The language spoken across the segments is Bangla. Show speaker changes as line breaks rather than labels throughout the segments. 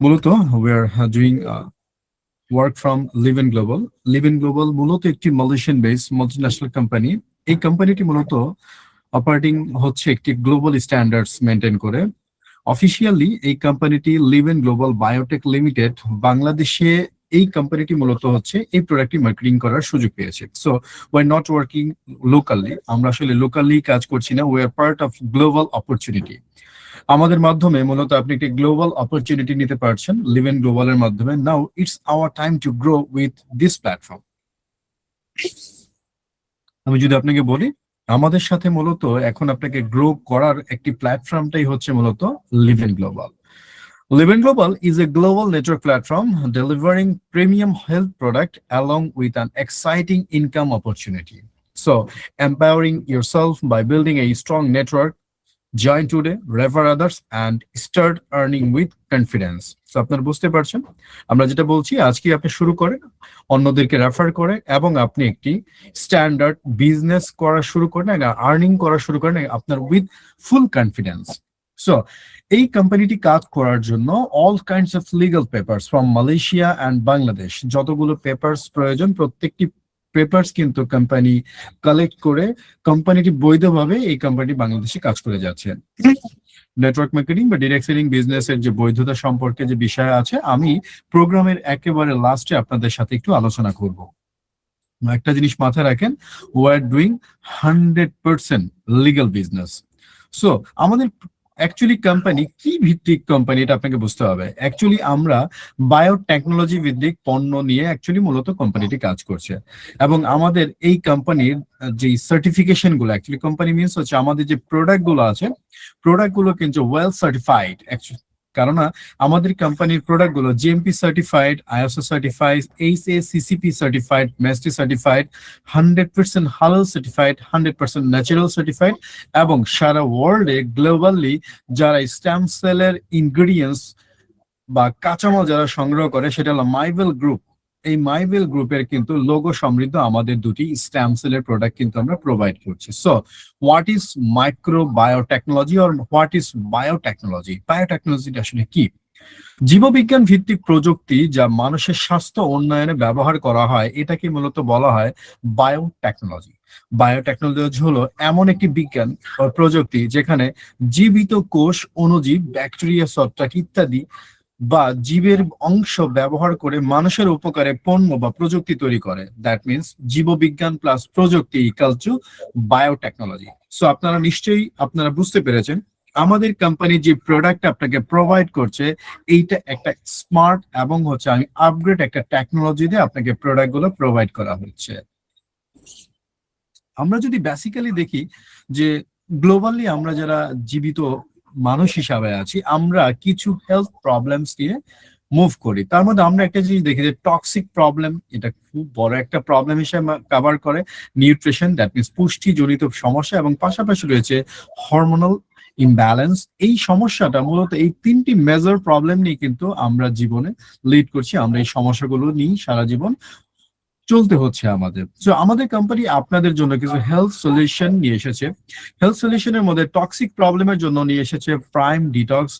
মূলত we are doing work from Live in Global. Live in Global মূলত একটি মালয়েশিয়ান বেস মাল্টিন্যাশনাল কোম্পানি। এই কোম্পানিটি মূলত অপারেটিং হচ্ছে একটি গ্লোবাল স্ট্যান্ডার্ডস মেনটেন করে। অফিসিয়ালি এই কোম্পানিটি live in global biotech limited বাংলাদেশে এই কোম্পানিটি মূলত হচ্ছে এই প্রোডাক্টটি মার্কেটিং করার সুযোগ পেয়েছে। So why not working locally, আমরা আসলে লোকালি কাজ করছি না, why are part of global opportunity. আমাদের মাধ্যমে মূলত আপনি একটি গ্লোবাল অপরচুনিটি নিতে পারছেন লিভ ইন গ্লোবালের মাধ্যমে। Now it's our time to grow with this platform. আমি যদি আপনাকে বলি, আমাদের সাথে মূলত এখন আপনাকে গ্রো করার একটি প্ল্যাটফর্মটাই হচ্ছে মূলত live in global. Live in Global is a global network platform delivering premium health product along with an exciting income opportunity. So, empowering yourself by building a strong network. Join today, refer others, and start earning with confidence. So, আপনারা বুঝতে পারছেন আমরা যেটা বলছি, আজকে আপনি শুরু করেন, অন্যদেরকে রেফার করে এবং আপনি একটি স্ট্যান্ডার্ড বিজনেস করা শুরু করেন, আর্নিং করা শুরু করেন আপনার উইথ ফুল কনফিডেন্স। সো এই কোম্পানিটি কাজ করার জন্য all kinds of legal papers from Malaysia and Bangladesh, যতগুলো পেপারস প্রয়োজন প্রত্যেকটি পেপারস কিন্তু কোম্পানি কালেক্ট করে কোম্পানিটি বৈধভাবে এই কোম্পানি বাংলাদেশে কাজ করে যাচ্ছে। নেটওয়ার্ক মার্কেটিং বা ডিরেক্ট সেলিং বিজনেসের যে বৈধতা সম্পর্কে যে বিষয় আছে, আমি প্রোগ্রামের একেবারে লাস্টে আপনাদের সাথে একটু আলোচনা করব। একটা জিনিস মাথায় রাখেন, we are doing 100% legal business. So আমাদের অ্যাকচুয়ালি কোম্পানি কি ভিত্তিক কোম্পানি, এটা আপনাকে বুঝতে হবে। অ্যাকচুয়ালি আমরা বায়োটেকনোলজি ভিত্তিক পণ্য নিয়ে অ্যাকচুয়ালি মূলত কোম্পানিটি কাজ করছে, এবং আমাদের এই কোম্পানির যে সার্টিফিকেশন গুলো, অ্যাকচুয়ালি কোম্পানি মিনস হচ্ছে আমাদের যে প্রোডাক্ট গুলো আছে, প্রোডাক্ট গুলো কিন্তু ওয়েল সার্টিফাইড। কারণ আমাদের কোম্পানির প্রোডাক্ট গুলো GMP certified, ISO certified, HACCP certified, মেসটি সার্টিফাইড, 100% হালাল সার্টিফাইড, 100% ন্যাচারাল সার্টিফাইড, এবং সারা ওয়ার্ল্ডে গ্লোবালি যারা স্টেম সেলের ইনগ্রেডিয়েন্টস বা কাঁচামাল যারা সংগ্রহ করে, সেটা হলো মাইভেল গ্রুপ। এই মাইভেল গ্রুপের কিন্তু লোগো সমৃদ্ধ আমাদের দুটি স্টেম সেলের প্রোডাক্ট কিন্তু আমরা প্রোভাইড করছি। So what is micro biotechnology or what is biotechnology? বায়োটেকনোলজিটা আসলে কি? জীববিজ্ঞান ভিত্তিক প্রযুক্তি যা মানুষের স্বাস্থ্য উন্নয়নে ব্যবহার করা হয়, এটাকে মূলত বলা হয় বায়োটেকনোলজি। বায়োটেকনোলজি হলো এমন একটি বিজ্ঞান বা প্রযুক্তি যেখানে জীবিত কোষ, অণুজীব, ব্যাকটেরিয়া, ছত্রাক ইত্যাদি বা জীবের অংশ ব্যবহার করে মানুষের উপকারে পণ্য বা প্রযুক্তি তৈরি করে। দ্যাট মিনস জীববিজ্ঞান প্লাস প্রযুক্তি ইকাল টু বায়োটেকনোলজি। সো আপনারা নিশ্চয়ই আপনারা বুঝতে পেরেছেন আমাদের কোম্পানি যে প্রোডাক্ট আপনাকে প্রোভাইড করছে, এইটা একটা স্মার্ট এবং হচ্ছে আমি আপগ্রেড একটা টেকনোলজি দিয়ে আপনাকে প্রোডাক্ট গুলো প্রোভাইড করা হচ্ছে। আমরা যদি বেসিক্যালি দেখি যে গ্লোবালি আমরা যারা জীবিত মানুষ হিসাবে আছি, আমরা কিছু হেলথ প্রবলেমস নিয়ে মুভ করি। তার মধ্যে আমরা একটা জিনিস দেখি যে টক্সিক প্রবলেম, এটা খুব বড় একটা প্রবলেম হিসেবে কভার করে। নিউট্রিশন, দ্যাট মিনস পুষ্টিজনিত সমস্যা, এবং পাশাপাশি রয়েছে হরমোনাল ইমব্যালেন্স। এই সমস্যাটা মূলত এই তিনটি মেজর প্রবলেম নিয়ে কিন্তু আমরা জীবনে লিড করছি, আমরা এই সমস্যাগুলো নিয়ে সারা জীবন চলতে হচ্ছে আমাদের। তো আমাদের কোম্পানি আপনাদের জন্য কিছু হেলথ সলিউশন নিয়ে এসেছে। হেলথ সলিউশনের মধ্যে টক্সিক প্রবলেমের জন্য নিয়ে এসেছে প্রাইম ডিটক্স,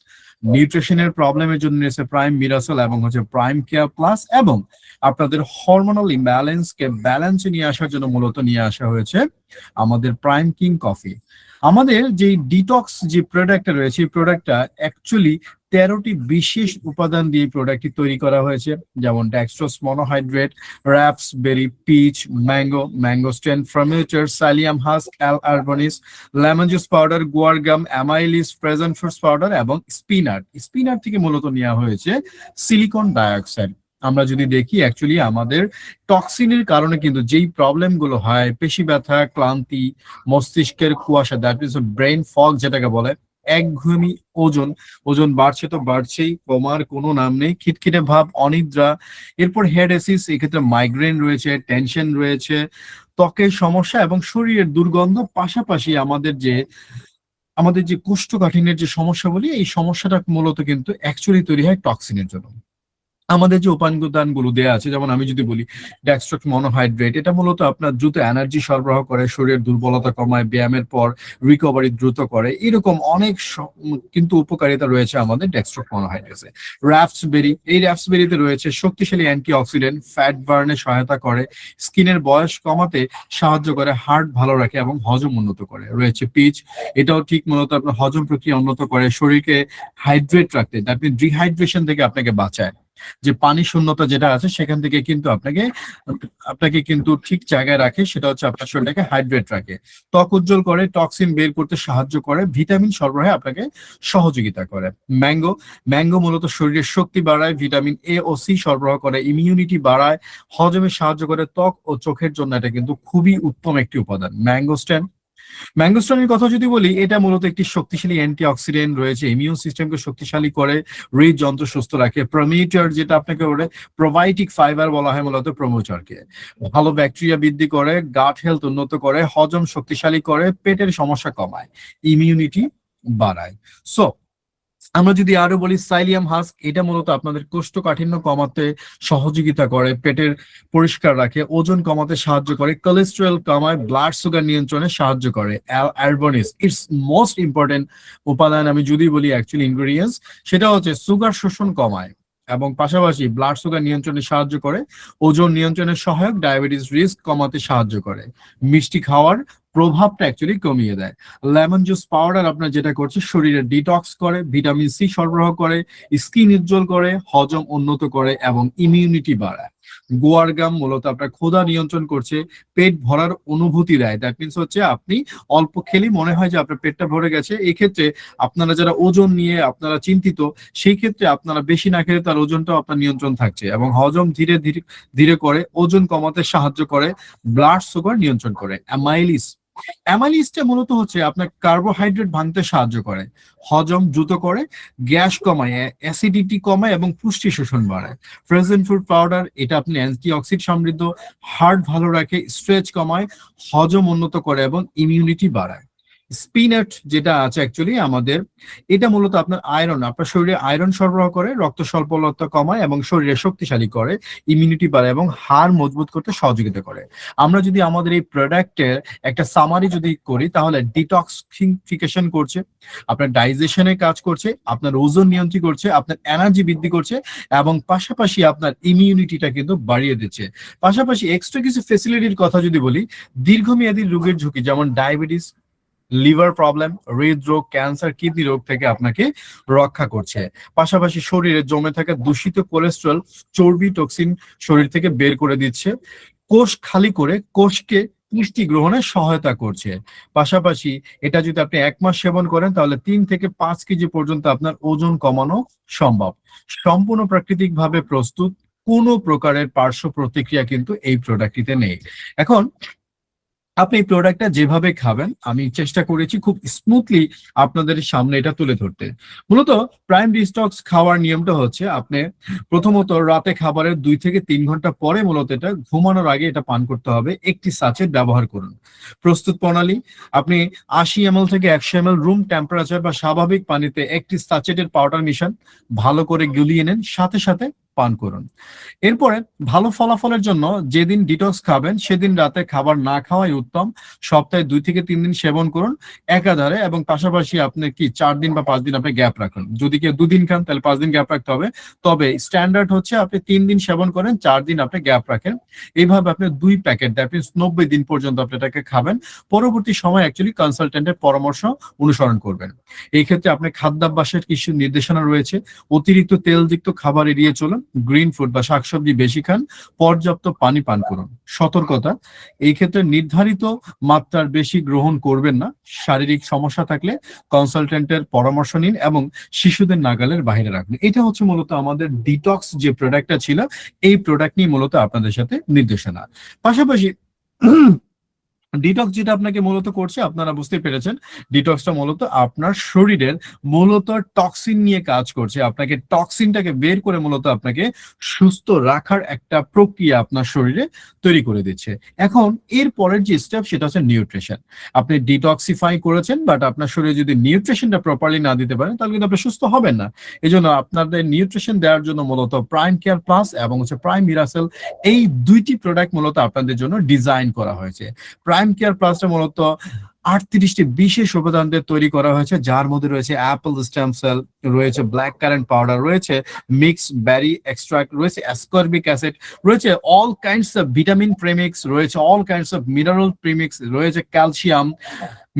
নিউট্রিশনের প্রবলেমের জন্য নিয়ে এসেছে প্রাইম মিরাসল এবং হচ্ছে প্রাইম কেয়ার প্লাস, এবং আপনাদের হরমোনাল ইমব্যালেন্সকে ব্যালেন্সে নিয়ে আসার জন্য মূলত নিয়ে আসা হয়েছে আমাদের প্রাইম কিং কফি। আমাদের যে ডিটক্স যে প্রোডাক্টটা রয়েছে, এই প্রোডাক্টটা অ্যাকচুয়ালি 13টি বিশেষ উপাদান দিয়ে প্রোডাক্টটি তৈরি করা হয়েছে, যেমন ডেক্সট্রোজ মনোহাইড্রেট, রাপসবেরি, পিচ, ম্যাঙ্গো স্টেন, ফার্মেচার, সালিয়াম হাস্ক, অ্যালবানিস, লেমন জুস পাউডার, গুয়ার গাম, অ্যামাইলিস, প্রেজেন্ট ফ্রুটস পাউডার এবং স্পিনার। স্পিনার থেকে মূলত নেওয়া হয়েছে সিলিকন ডাইঅক্সাইড। আমরা যদি দেখি অ্যাকচুয়ালি আমাদের টক্সিনের কারণে কিন্তু যেই প্রবলেম গুলো হয়, পেশি ব্যথা, ক্লান্তি, মস্তিষ্কের কুয়াশা, দ্যাট ইজ ব্রেন ফগ যেটাকে বলে, একঘেয়েমি, ওজন বাড়ছে তো বাড়ছেই, কমার কোনো নাম নেই, খিটখিটে ভাব, অনিদ্রা, এরপর হেড এসিস, এক্ষেত্রে মাইগ্রেন রয়েছে, টেনশন রয়েছে, ত্বকের সমস্যা এবং শরীরের দুর্গন্ধ, পাশাপাশি আমাদের যে কোষ্ঠকাঠিন্যের যে সমস্যা বলি, এই সমস্যাটা মূলত কিন্তু অ্যাকচুয়ালি তৈরি হয় টক্সিনের জন্য। আমাদের যে উপাদানগুলো দেয়া আছে, যেমন আমি যদি বলি ডেক্সট্রোজ মনোহাইড্রেট, এটা মূলত আপনার দ্রুত এনার্জি সরবরাহ করে, শরীরের দুর্বলতা কমায়, ব্যায়ামের পর রিকভারি দ্রুত করে, এরকম অনেক কিন্তু উপকারিতা রয়েছে আমাদের ডেক্সট্রোজ মনোহাইড্রেটে। রাফসবেরি, এই রাফসবেরিতে রয়েছে শক্তিশালী অ্যান্টিঅক্সিডেন্ট, ফ্যাট বার্নে সহায়তা করে, স্কিনের বয়স কমাতে সাহায্য করে, হার্ট ভালো রাখে এবং হজম উন্নত করে। রয়েছে পিচ, এটাও ঠিক মূলত আপনার হজম প্রক্রিয়া উন্নত করে, শরীরকে হাইড্রেট রাখতে, দ্যাট মিন ডিহাইড্রেশন থেকে আপনাকে বাঁচায়, যে পানি শূন্যতা যেটা আছে সেখান থেকে কিন্তু আপনাকে আপনাকে কিন্তু ঠিক জায়গায় রাখে, সেটা হচ্ছে আপনার শরীরটাকে হাইড্রেট রাখে। ত্বক উজ্জ্বল করে, টক্সিন বের করতে সাহায্য করে, ভিটামিন সরবরাহে আপনাকে সহযোগিতা করে। ম্যাঙ্গো, ম্যাঙ্গো মূলত শরীরের শক্তি বাড়ায়, ভিটামিন এ ও সি সরবরাহ করে, ইমিউনিটি বাড়ায়, হজমে সাহায্য করে, ত্বক ও চোখের জন্য এটা কিন্তু খুবই উত্তম একটি উপাদান। ম্যাঙ্গোস্টেন, ম্যাঙ্গোস্টোনের কথা যদি বলি, এটা মূলত একটি শক্তিশালী অ্যান্টিঅক্সিডেন্ট রয়েছে, ইমিউন সিস্টেমকে শক্তিশালী করে, হৃদযন্ত্র সুস্থ রাখে, প্রমিটার যেটা আপনাকে বলে, প্রোবায়োটিক ফাইবার বলা হয় মূলত প্রমোটারকে, ভালো ব্যাকটেরিয়া বৃদ্ধি করে, গাট হেলথ উন্নত করে, হজম শক্তিশালী করে, পেটের সমস্যা কমায়, ইমিউনিটি বাড়ায়। সো আমরা যদি আরো বলি সাইলিয়াম হাস্ক, এটা মূলত আপনাদের কোষ্ঠকাঠিন্য কমাতে সহযোগিতা করে, পেটের পরিষ্কার রাখে, ওজন কমাতে সাহায্য করে, কোলেস্টেরল কমায়, ব্লাড সুগার নিয়ন্ত্রণে সাহায্য করে। অ্যালবনিস, ইটস মোস্ট ইম্পর্টেন্ট উপাদান আমি যদি বলি অ্যাকচুয়ালি ইনগ্রেডিয়েন্টস, সেটা হচ্ছে সুগার শোষণ কমায় এবং পাশাপাশি ব্লাড সুগার নিয়ন্ত্রণে সাহায্য করে, ওজন নিয়ন্ত্রণের সহায়ক, ডায়াবেটিস রিস্ক কমাতে সাহায্য করে, মিষ্টি খাওয়ার প্রভাবটা অ্যাকচুয়ালি কমিয়ে দেয়। লেমন জুস পাউডার আপনার যেটা করছে শরীরে ডিটক্স করে, ভিটামিন সি সরবরাহ করে, স্কিন উজ্জ্বল করে, হজম উন্নত করে এবং ইমিউনিটি বাড়ায়। গোয়ার গাম মূলত আপনার ক্ষুধা নিয়ন্ত্রণ করছে, পেট ভরার অনুভূতি দেয়, দ্যাট মিনস হচ্ছে আপনি অল্প খেলেই মনে হয় যে আপনার পেটটা ভরে গেছে। এই ক্ষেত্রে আপনারা যারা ওজন নিয়ে আপনারা চিন্তিত, সেই ক্ষেত্রে আপনারা বেশি না খেলে তার ওজনটাও আপনার নিয়ন্ত্রণ থাকছে এবং হজম ধীরে ধীরে ধীরে করে, ওজন কমাতে সাহায্য করে, ব্লাড সুগার নিয়ন্ত্রণ করে। অ্যামাইলিস, অ্যামাইলিসটা মূলত হচ্ছে আপনার কার্বোহাইড্রেট ভাঙতে সাহায্য করে, হজম দ্রুত করে, গ্যাস কমায়, অ্যাসিডিটি কমায় এবং পুষ্টি শোষণ বাড়ায়। ফ্রোজেন ফুড পাউডার, এটা আপনি অ্যান্টিঅক্সিড সমৃদ্ধ, হার্ট ভালো রাখে, স্ট্রেচ কমায়, হজম উন্নত করে এবং ইমিউনিটি বাড়ায়। স্পিনাচ যেটা আছে অ্যাকচুয়ালি আমাদের, এটা মূলত আপনার আয়রন, আপনার শরীরে আয়রন সরবরাহ করে, রক্ত স্বল্পতা কমায় এবং শরীরে শক্তিশালী করে, ইমিউনিটি বাড়ায় এবং হাড় মজবুত করতে সহযোগিতা করে। আমরা যদি আমাদের এই প্রোডাক্টের একটা সামারি যদি করি, তাহলে ডিটক্সিফিকেশন করছে, আপনার ডাইজেশনের কাজ করছে, আপনার ওজন নিয়ন্ত্রণ করছে, আপনার এনার্জি বৃদ্ধি করছে এবং পাশাপাশি আপনার ইমিউনিটিটা কিন্তু বাড়িয়ে দিচ্ছে। পাশাপাশি এক্সট্রা কিছু ফেসিলিটির কথা যদি বলি, দীর্ঘমেয়াদী রোগের ঝুঁকি যেমন ডায়াবেটিস, লিভার প্রবলেম, হৃদরোগ, ক্যান্সার, কিডনি রোগ থেকে আপনাকে রক্ষা করছে। পাশাপাশি শরীরে জমে থাকা দূষিত কোলেস্ট্রল, চর্বি, টক্সিন শরীর থেকে বের করে দিচ্ছে, কোষ খালি করে কোষকে পুষ্টি গ্রহণে সহায়তা করছে। পাশাপাশি এটা যদি আপনি 1 মাস সেবন করেন, তাহলে 3 থেকে 5 কেজি পর্যন্ত আপনার ওজন কমানো সম্ভব। সম্পূর্ণ প্রাকৃতিক ভাবে প্রস্তুত, কোনো প্রকারের পার্শ্ব প্রতিক্রিয়া কিন্তু এই প্রোডাক্টটিতে নেই। এখন আপনি এই প্রোডাক্টটা যেভাবে খাবেন, আমি চেষ্টা করেছি খুব স্মুথলি আপনাদের সামনে এটা তুলে ধরতে। মূলত প্রাইম ডিটক্স খাওয়ার নিয়মটা হচ্ছে, আপনি প্রথমত রাতে খাবারের 2 থেকে 3 ঘন্টা পরে মূলত এটা ঘুমানোর আগে এটা পান করতে হবে, একটি সাচেট ব্যবহার করুন। প্রস্তুত প্রণালী, আপনি 80 ml থেকে 100 ml রুম টেম্পারেচার বা স্বাভাবিক পানিতে একটি সাচেটের পাউডার মিশান, ভালো করে গুলিয়ে নেন, সাথে সাথে পান করুন। এরপরে ভালো ফলাফলের জন্য যেদিন ডিটক্স খাবেন সেদিন রাতে খাবার না খাওয়াই উত্তম। সপ্তাহে 2 থেকে 3 দিন সেবন করুন একাধারে, এবং পাশাপাশি আপনি কি 4 দিন বা 5 দিন আপনি গ্যাপ রাখুন। যদি কেউ 2 দিন খান তাহলে 5 দিন গ্যাপ রাখতে হবে। তবে স্ট্যান্ডার্ড হচ্ছে আপনি 3 দিন সেবন করেন, 4 দিন আপনি গ্যাপ রাখেন। এইভাবে আপনি 2 প্যাকেট, দ্যাট মিনস 90 দিন পর্যন্ত আপনি এটাকে খাবেন। পরবর্তী সময় অ্যাকচুয়ালি কনসালটেন্টের পরামর্শ অনুসরণ করবেন। এই ক্ষেত্রে আপনার খাদ্যাভ্যাসের কিছু নির্দেশনা রয়েছে। অতিরিক্ত তেলযুক্ত খাবার এড়িয়ে চলুন, গ্রিন ফুড বা শাকসবজি বেশি খান, পর্যাপ্ত পানি পান করুন। সতর্কতা, এই ক্ষেত্রে নির্ধারিত মাত্রার বেশি গ্রহণ করবেন না। শারীরিক সমস্যা থাকলে কনসালটেন্টের পরামর্শ নিন এবং শিশুদের নাগালের বাইরে রাখুন। এটা হচ্ছে মূলত আমাদের ডিটক্স যে প্রোডাক্টটা ছিল, এই প্রোডাক্ট নিয়ে মূলত আপনাদের সাথে নির্দেশনা। পাশাপাশি ডিটক্স যেটা আপনাকে মূলত করছে, আপনারা বুঝতে পেরেছেন, ডিটক্সটা মূলত আপনার শরীরের মূলত টক্সিন নিয়ে কাজ করছে, আপনাকে টক্সিনটাকে বের করে মূলত আপনাকে সুস্থ রাখার একটা প্রক্রিয়া আপনার শরীরে তৈরি করে দিচ্ছে। এখন এর পরের যে স্টেপ সেটা হচ্ছে নিউট্রিশন। আপনি ডিটক্সিফাই করেছেন, বাট আপনার শরীরে যদি নিউট্রিশনটা প্রপারলি না দিতে পারেন তাহলে কিন্তু আপনি সুস্থ হবেন না। এই জন্য আপনাদের নিউট্রিশন দেওয়ার জন্য মূলত প্রাইম কেয়ার প্লাস এবং হচ্ছে প্রাইম মিরাসেল, এই দুইটি প্রোডাক্ট মূলত আপনাদের জন্য ডিজাইন করা হয়েছে। প্রাইম কেয়ার প্লাসটা মূলত 38টি বিশেষ উপাদান দিয়ে তৈরি করা হয়েছে, যার মধ্যে রয়েছে অ্যাপল স্টেম সেল, রয়েছে ব্ল্যাক কারেন্ট পাউডার, রয়েছে মিক্স বেরি এক্সট্রাক্ট, রয়েছে অ্যাসকর্বিক অ্যাসিড, রয়েছে all kinds of vitamin premix, রয়েছে all kinds of mineral premix, রয়েছে calcium,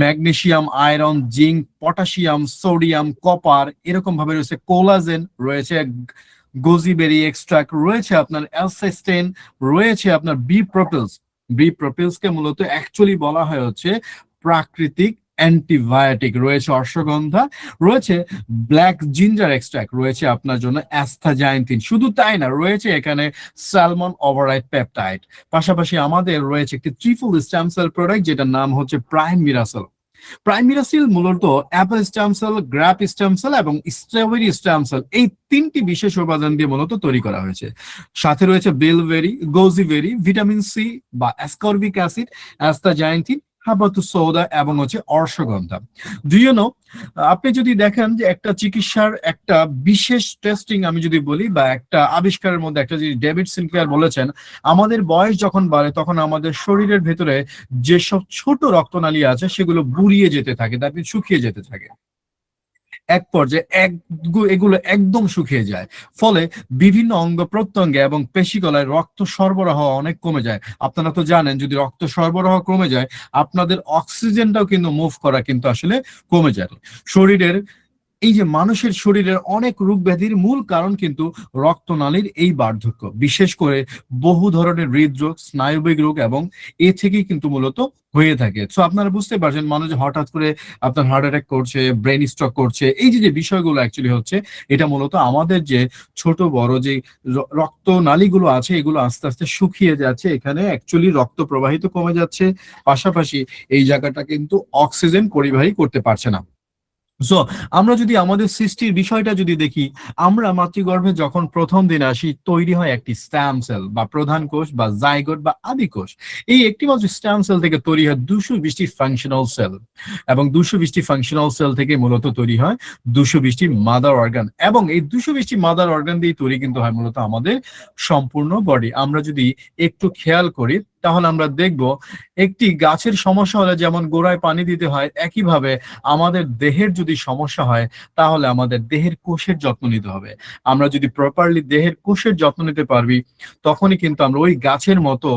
magnesium, iron, zinc, potassium, sodium, copper, এরকম ভাবে রয়েছে কোলাজেন, রয়েছে গোজিবেরি এক্সট্রাক্ট, রয়েছে আপনার অ্যালসিস্টেন, রয়েছে আপনার বি প্রোপিলস। বি প্রোপিলসকে মূলত অ্যাকচুয়ালি বলা হয় হচ্ছে প্রাকৃতিক অ্যান্টিবায়োটিক, রয়েছে অশ্বগন্ধা, রয়েছে ব্ল্যাক জিঞ্জার এক্সট্রাক্ট, রয়েছে আপনার জন্য অ্যাস্থাজাইনথিন। শুধু তাই না, রয়েছে এখানে স্যালমন ওভারাইট পেপটাইড। পাশাপাশি আমাদের রয়েছে একটি ট্রিপল স্টেম সেল প্রোডাক্ট যেটার নাম হচ্ছে প্রাইম মিরাসেল। প্রাইম মিরাসেল মূলত Apple stem sell, গ্রাপ stem cell এবং স্ট্রবেরি স্টেম সেল, এই তিনটি বিশেষ উপাদান দিয়ে মূলত তৈরি করা হয়েছে। সাথে রয়েছে বিলবেরি, গোজিবেরি, ভিটামিন সি বা অ্যাসকর্বিক অ্যাসিড, অ্যাস্টাজাইনথিন, হাবাতুস সৌদা এবং হচ্ছে অর্শগন্ধা। ডু ইউ নো, আপনি যদি দেখেন যে একটা চিকিৎসার একটা বিশেষ টেস্টিং আমি যদি বলি, বা একটা আবিষ্কারের মধ্যে একটা, যদি ডেভিড সিনক্লেয়ার বলেছেন, আমাদের বয়স যখন বাড়ে তখন আমাদের শরীরের ভেতরে যেসব ছোট রক্তনালী আছে সেগুলো বুড়িয়ে যেতে থাকে, তারপরে শুকিয়ে যেতে থাকে। এক পর্যায়ে এগুলো একদম শুকিয়ে যায়, ফলে বিভিন্ন অঙ্গ প্রত্যঙ্গে এবং পেশিগলায় রক্ত সরবরাহ অনেক কমে যায়। আপনারা তো জানেন, যদি রক্ত সরবরাহ কমে যায় আপনাদের অক্সিজেনটাও কিন্তু মুভ করা কিন্তু আসলে কমে যায় শরীরের। এই যে মানুষের শরীরের অনেক রোগ ব্যাধির মূল কারণ কিন্তু রক্তনালীর এই বার্ধক্য, বিশেষ করে বহু ধরনের হৃদরোগ, স্নায়বিক রোগ, এবং এ থেকেই কিন্তু মূলত হয়ে থাকে। তো আপনারা বুঝতে পারছেন, মানুষ হঠাৎ করে আপনার হার্ট অ্যাটাক করছে, ব্রেন স্ট্রোক করছে, এই যে যে বিষয়গুলো অ্যাকচুয়ালি হচ্ছে, এটা মূলত আমাদের যে ছোট বড় যে রক্তনালীগুলো আছে এগুলো আস্তে আস্তে শুকিয়ে যাচ্ছে, এখানে অ্যাকচুয়ালি রক্ত প্রবাহিত কমে যাচ্ছে, পাশাপাশি এই জায়গাটা কিন্তু অক্সিজেন পরিবাহী করতে পারছে না। সো আমরা যদি আমাদের সৃষ্টির বিষয়টা যদি দেখি, আমরা মাতৃগর্ভে যখন প্রথম দিন আসি তৈরি হয় একটি স্ট্যাম সেল বা প্রধান কোষ বা জাইগোট বা আদি কোষ। এই একটি মাত্র স্ট্যাম সেল থেকে তৈরি হয় 220টি ফাংশনাল সেল, এবং 220টি ফাংশনাল সেল থেকে মূলত তৈরি হয় 220টি মাদার অর্গান, এবং এই 220টি মাদার অর্গান দিয়ে তৈরি কিন্তু হয় মূলত আমাদের সম্পূর্ণ বডি। আমরা যদি একটু খেয়াল করি তাহলে আমরা দেখব, একটি গাছের সমস্যা হলে যেমন গোড়ায় পানি দিতে হয়, একইভাবে আমাদের দেহের যদি সমস্যা হয় তাহলে আমাদের দেহের কোষের যত্ন নিতে হবে। আমরা যদি প্রপারলি দেহের কোষের যত্ন নিতে পারবি, তখনই কিন্তু আমরা ওই গাছের মতো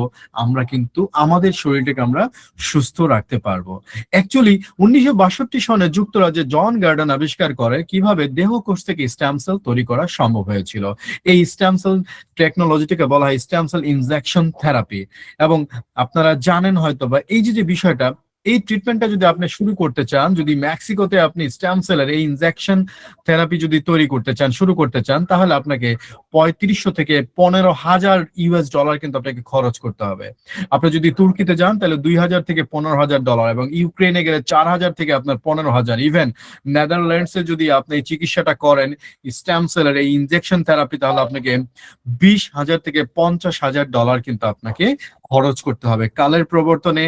আমরা কিন্তু আমাদের শরীরটাকে আমরা সুস্থ রাখতে পারবো। অ্যাকচুয়ালি 1962 সনে যুক্তরাজ্যে জন গার্ডন আবিষ্কার করে কিভাবে দেহ কোষ থেকে স্টেম সেল তৈরি করা সম্ভব হয়েছিল। এই স্টেম সেল টেকনোলজিটাকে বলা হয় স্টেম সেল ইনজেকশন থেরাপি। এবং আপনারা জানেন হয়তো বা এই যে যে বিষয়টা, এই ট্রিটমেন্টটা যদি আপনি শুরু করতে চান, যদি মেক্সিকোতে আপনি স্টেম সেলের এই ইনজেকশন থেরাপি যদি তৈরি করতে চান, শুরু করতে চান, তাহলে আপনাকে 3500 থেকে 15,000 ইউএস ডলার কিন্তু আপনাকে খরচ করতে হবে। আপনি যদি তুর্কিতে যান তাহলে 2000 থেকে 15,000 ডলার, এবং ইউক্রেনে গেলে 4000 থেকে আপনার 15,000, ইভেন নেদারল্যান্ডসে যদি আপনি এই চিকিৎসাটা করেন স্টেম সেলের এই ইনজেকশন থেরাপি, তাহলে আপনাকে 20,000 থেকে 50,000 ডলার কিন্তু আপনাকে খরচ করতে হবে। কালের প্রবর্তনে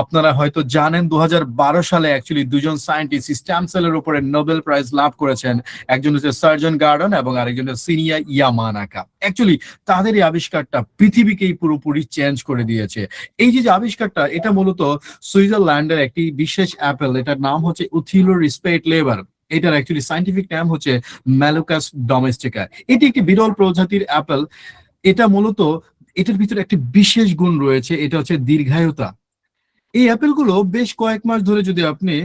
আপনারা হয়তো জানেন 2012 সালে অ্যাকচুয়ালি দুজন সায়েন্টিস্ট স্টেম সেলের উপরে নোবেল প্রাইজ লাভ করেছেন। একজন হচ্ছে সার্জন গার্ডন এবং আরেকজন হচ্ছে সিনিয়া ইয়ামানাকা। অ্যাকচুয়ালি তাদের এই আবিষ্কারটা পৃথিবীকেই পুরোপুরি চেঞ্জ করে দিয়েছে। এই যে আবিষ্কারটা, এটা মূলত সুইজারল্যান্ডের একটি বিশেষ অ্যাপেল, এটার নাম হচ্ছে উথিলোরিস্পেট লেবার। এটার অ্যাকচুয়ালি সাইন্টিফিক নাম হচ্ছে ম্যালুকাস ডোমেস্টিকা। এটি একটি বিরল প্রজাতির অ্যাপেল। এটা মূলত, এটার ভিতরে একটি বিশেষ গুণ রয়েছে, এটা হচ্ছে দীর্ঘায়ুতা। এই অ্যাপেল গুলো বেশ কয়েক মাস ধরে যদি আপনি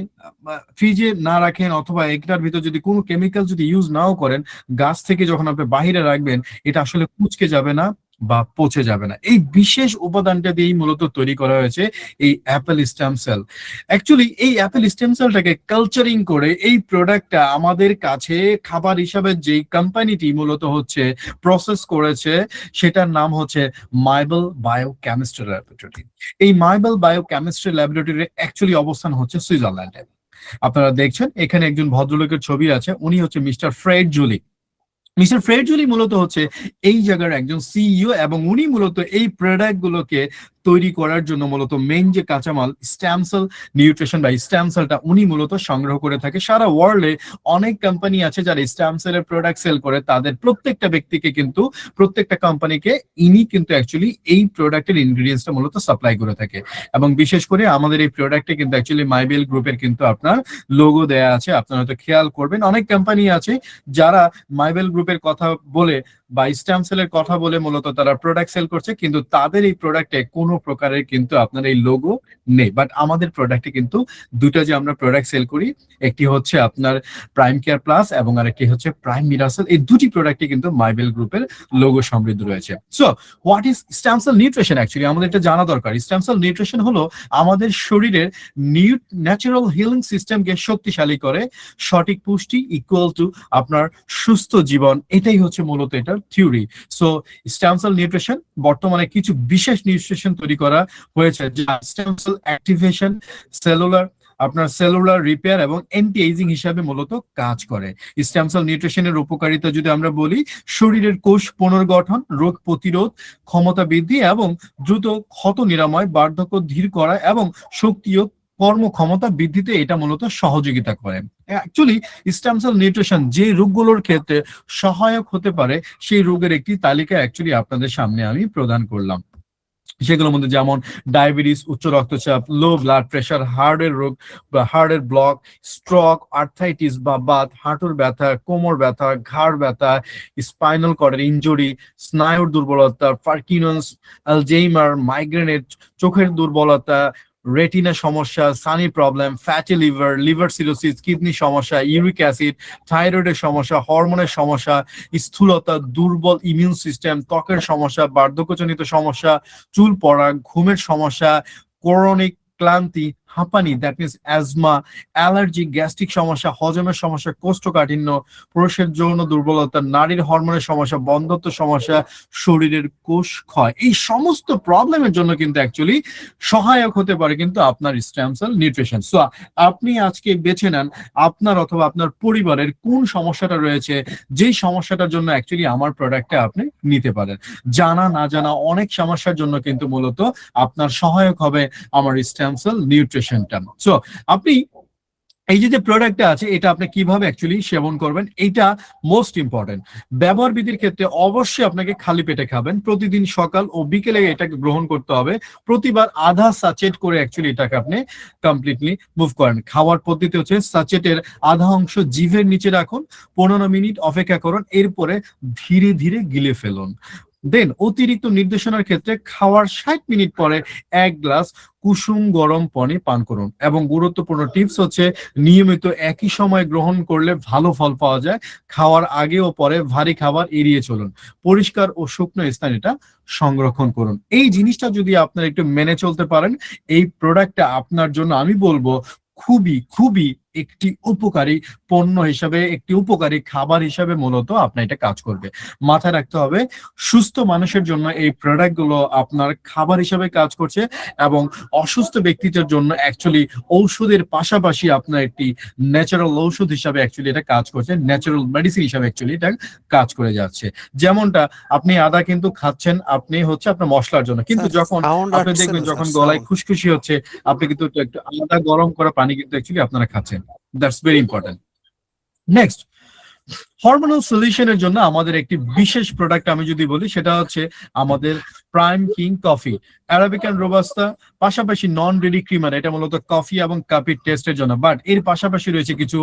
ফ্রিজে না রাখেন, অথবা এটার ভিতর যদি কোনো কেমিক্যাল যদি ইউজ নাও করেন, গাছ থেকে যখন আপনি বাহিরে রাখবেন এটা আসলে কুঁচকে যাবে না, বা পচে যাবে না। এই বিশেষ উপাদানটা দিয়েই মূলত তৈরি করা হয়েছে এই অ্যাপেল স্টেম সেল। অ্যাকচুয়ালি এই অ্যাপেল স্টেম সেলটাকে কালচারিং করে এই প্রোডাক্টটা আমাদের কাছে খাবার হিসাবে যেই কোম্পানিটি মূলত হচ্ছে প্রসেস করেছে, সেটার নাম হচ্ছে মাইবেল বায়োকেমিস্ট্রি ল্যাবরেটরি। এই মাইবেল বায়োকেমিস্ট্রি ল্যাবরেটরির অ্যাকচুয়ালি অবস্থান হচ্ছে সুইজারল্যান্ডে। আপনারা দেখছেন এখানে একজন ভদ্রলোকের ছবি আছে, উনি হচ্ছে mister Fred Julie. Mister Fred Julie মূলত হচ্ছে এই জায়গার একজন সিইও, এবং উনি মূলত এই প্রোডাক্ট গুলোকে তৈরি করার জন্য মূলত মেইন যে কাঁচামাল স্টেম সেল নিউট্রিশন বা স্টেম সেলটা উনি মূলত সংগ্রহ করে থাকে। সারা ওয়ার্ল্ডে অনেক কোম্পানি আছে যারা স্টেম সেলের প্রোডাক্ট সেল করে, তাদের প্রত্যেকটা ব্যক্তিকে কিন্তু, প্রত্যেকটা কোম্পানিকে ইনি কিন্তু অ্যাকচুয়ালি এই প্রোডাক্টের ইনগ্রিডিয়েন্টসটা মূলত সাপ্লাই করে থাকে। এবং বিশেষ করে আমাদের এই প্রোডাক্টে কিন্তু অ্যাকচুয়ালি মাইবেল গ্রুপের কিন্তু আপনার লোগো দেয়া আছে। আপনারা হয়তো খেয়াল করবেন অনেক কোম্পানি আছে যারা মাইবেল গ্রুপের কথা বলে বা স্টেম সেলের কথা বলে মূলত তারা প্রোডাক্ট সেল করছে, কিন্তু তাদের এই প্রোডাক্টে কোনো প্রকারের কিন্তু আপনার এই লোগো নেই। বাট আমাদের প্রোডাক্টে কিন্তু দুটো যে আমরা প্রোডাক্ট সেল করি, একটি হচ্ছে আপনার প্রাইম কেয়ার প্লাস এবং আরেকটি হচ্ছে প্রাইম মিরাসেল, এই দুটি প্রোডাক্টে কিন্তু মাইবেল গ্রুপের লোগো সমৃদ্ধ রয়েছে। So what is stem cell nutrition? Actually আমাদের এটা জানা দরকার। স্টেম সেল নিউট্রিশন হলো আমাদের শরীরের ন্যাচারাল হিলিং সিস্টেমকে শক্তিশালী করে, সঠিক পুষ্টি ইকুয়াল টু আপনার সুস্থ জীবন, এটাই হচ্ছে মূলত এটার theory. So stem cell nutrition বর্তমানে কিছু বিশেষ নিউট্রিশন তৈরি করা হয়েছে যা স্টেম সেল অ্যাক্টিভেশন, সেলুলার আপনার সেলুলার রিপেয়ার এবং অ্যান্টি এজিং হিসাবে মূলত কাজ করে। স্টেম সেল নিউট্রিশনের উপকারিতা যদি আমরা বলি, শরীরের কোষ পুনর্গঠন, রোগ প্রতিরোধ ক্ষমতা বৃদ্ধি এবং দ্রুত ক্ষত নিরাময়, বার্ধক্য ধীর করা এবং শক্তি ও কর্মক্ষমতা বৃদ্ধিতে এটা মূলত সহযোগিতা করে। অ্যাকচুয়ালি স্টেম সেল নিউট্রিশন যে রোগগুলোর ক্ষেত্রে সহায়ক হতে পারে, সেই রোগের একটি তালিকা অ্যাকচুয়ালি আপনাদের সামনে আমি প্রদান করলাম। সেগুলোর মধ্যে যেমন ডায়াবেটিস, উচ্চ রক্তচাপ, লো ব্লাড প্রেশার, হার্টের রোগ বা হার্টের ব্লক, স্ট্রোক, আর্থাইটিস বা বাত, হাঁটুর ব্যথা, কোমর ব্যথা, ঘাড় ব্যথা, স্পাইনাল কর্ডের ইনজুরি, স্নায়ুর দুর্বলতা, পার্কিনসন্স, অ্যালজাইমার, মাইগ্রেনের, চোখের দুর্বলতা, রেটিনা সমস্যা, Sunny problem, fatty liver, liver cirrhosis, kidney সমস্যা, ইউরিক অ্যাসিড, থাইরয়েডের সমস্যা, হরমোনের সমস্যা, স্থূলতা, দুর্বল ইমিউন সিস্টেম, ত্বকের সমস্যা, বার্ধক্যজনিত সমস্যা, চুল পড়া, ঘুমের সমস্যা, ক্রনিক ক্লান্তি, হাঁপানি, that means asthma, allergy, gastric সমস্যা, হজমের সমস্যা, কোষ্ঠকাঠিন্য, পুরুষের যৌন দুর্বলতা, নারীর হরমোনের সমস্যা, বন্ধ্যত্ব সমস্যা, শরীরের কোষ ক্ষয়, এই সমস্ত প্রবলেমের জন্য কিন্তু অ্যাকচুয়ালি সহায়ক হতে পারে কিন্তু আপনার স্টেম সেল নিউট্রিশন। সো আপনি আজকে বেছে নেন আপনার অথবা আপনার পরিবারের কোন সমস্যাটা রয়েছে, যেই সমস্যাটার জন্য অ্যাকচুয়ালি আমার প্রোডাক্টটা আপনি নিতে পারেন। জানা না জানা অনেক সমস্যার জন্য কিন্তু মূলত আপনার সহায়ক হবে আমার স্টেম সেল নিউট্রিশনটা। সো আপনি এই যে প্রোডাক্টটা আছে, এটা আপনি কিভাবে অ্যাকচুয়ালি সেবন করবেন, এটা মোস্ট ইম্পর্টেন্ট। ব্যবহার বিধির ক্ষেত্রে অবশ্যই আপনাকে খালি পেটে খাবেন, প্রতিদিন সকাল ও বিকেলে এটাকে গ্রহণ করতে হবে। প্রতিবার আধা সাচেট করে অ্যাকচুয়ালি এটাকে আপনি কমপ্লিটলি মুভ করেন। খাওয়ার পদ্ধতি হচ্ছে সাচেটের আধা অংশ জিভের নিচে রাখুন, 15 মিনিট অপেক্ষা করুন, এরপরে ধীরে ধীরে গিলে ফেলুন। দেন অতিরিক্ত নির্দেশনার ক্ষেত্রে খাওয়ার 60 মিনিট পরে 1 গ্লাস কুসুম গরম পানি পান করুন। এবং গুরুত্বপূর্ণ টিপস হচ্ছে নিয়মিত একই সময় গ্রহণ করলে ভালো ফল পাওয়া যায়। খাওয়ার আগে ও পরে ভারী খাবার এড়িয়ে চলুন। পরিষ্কার ও শুকনো স্থান এটা সংরক্ষণ করুন। এই জিনিসটা যদি আপনারা একটু মেনে চলতে পারেন, এই প্রোডাক্টটা আপনার জন্য আমি বলবো খুবই খুবই একটি উপকারী পণ্য হিসাবে, একটি উপকারী খাবার হিসাবে মূলত আপনার এটা কাজ করবে। মাথায় রাখতে হবে সুস্থ মানুষের জন্য এই প্রোডাক্ট গুলো আপনার খাবার হিসাবে কাজ করছে, এবং অসুস্থ ব্যক্তিদের জন্য অ্যাকচুয়ালি ঔষধের পাশাপাশি আপনার একটি ন্যাচারাল ঔষধ হিসাবে অ্যাকচুয়ালি এটা কাজ করছে, ন্যাচারাল মেডিসিন হিসাবে অ্যাকচুয়ালি এটা কাজ করে যাচ্ছে। যেমনটা আপনি আদা কিন্তু খাচ্ছেন আপনি হচ্ছে আপনার মশলার জন্য, কিন্তু যখন আপনি দেখবেন যখন গলায় খুশখুশি হচ্ছে, আপনি কিন্তু একটু আদা গরম করা পানি কিন্তু অ্যাকচুয়ালি আপনারা খাচ্ছেন। That's very important. Next, hormonal সলিউশনের জন্য আমাদের একটি বিশেষ প্রোডাক্ট আমি যদি বলি, সেটা হচ্ছে আমাদের প্রাইম কিং কফি, অ্যারাবিকান রোবাস্তা, পাশাপাশি নন রেডি ক্রিমার। এটা মূলত কফি এবং কাপি টেস্টের জন্য, বাট এর পাশাপাশি রয়েছে কিছু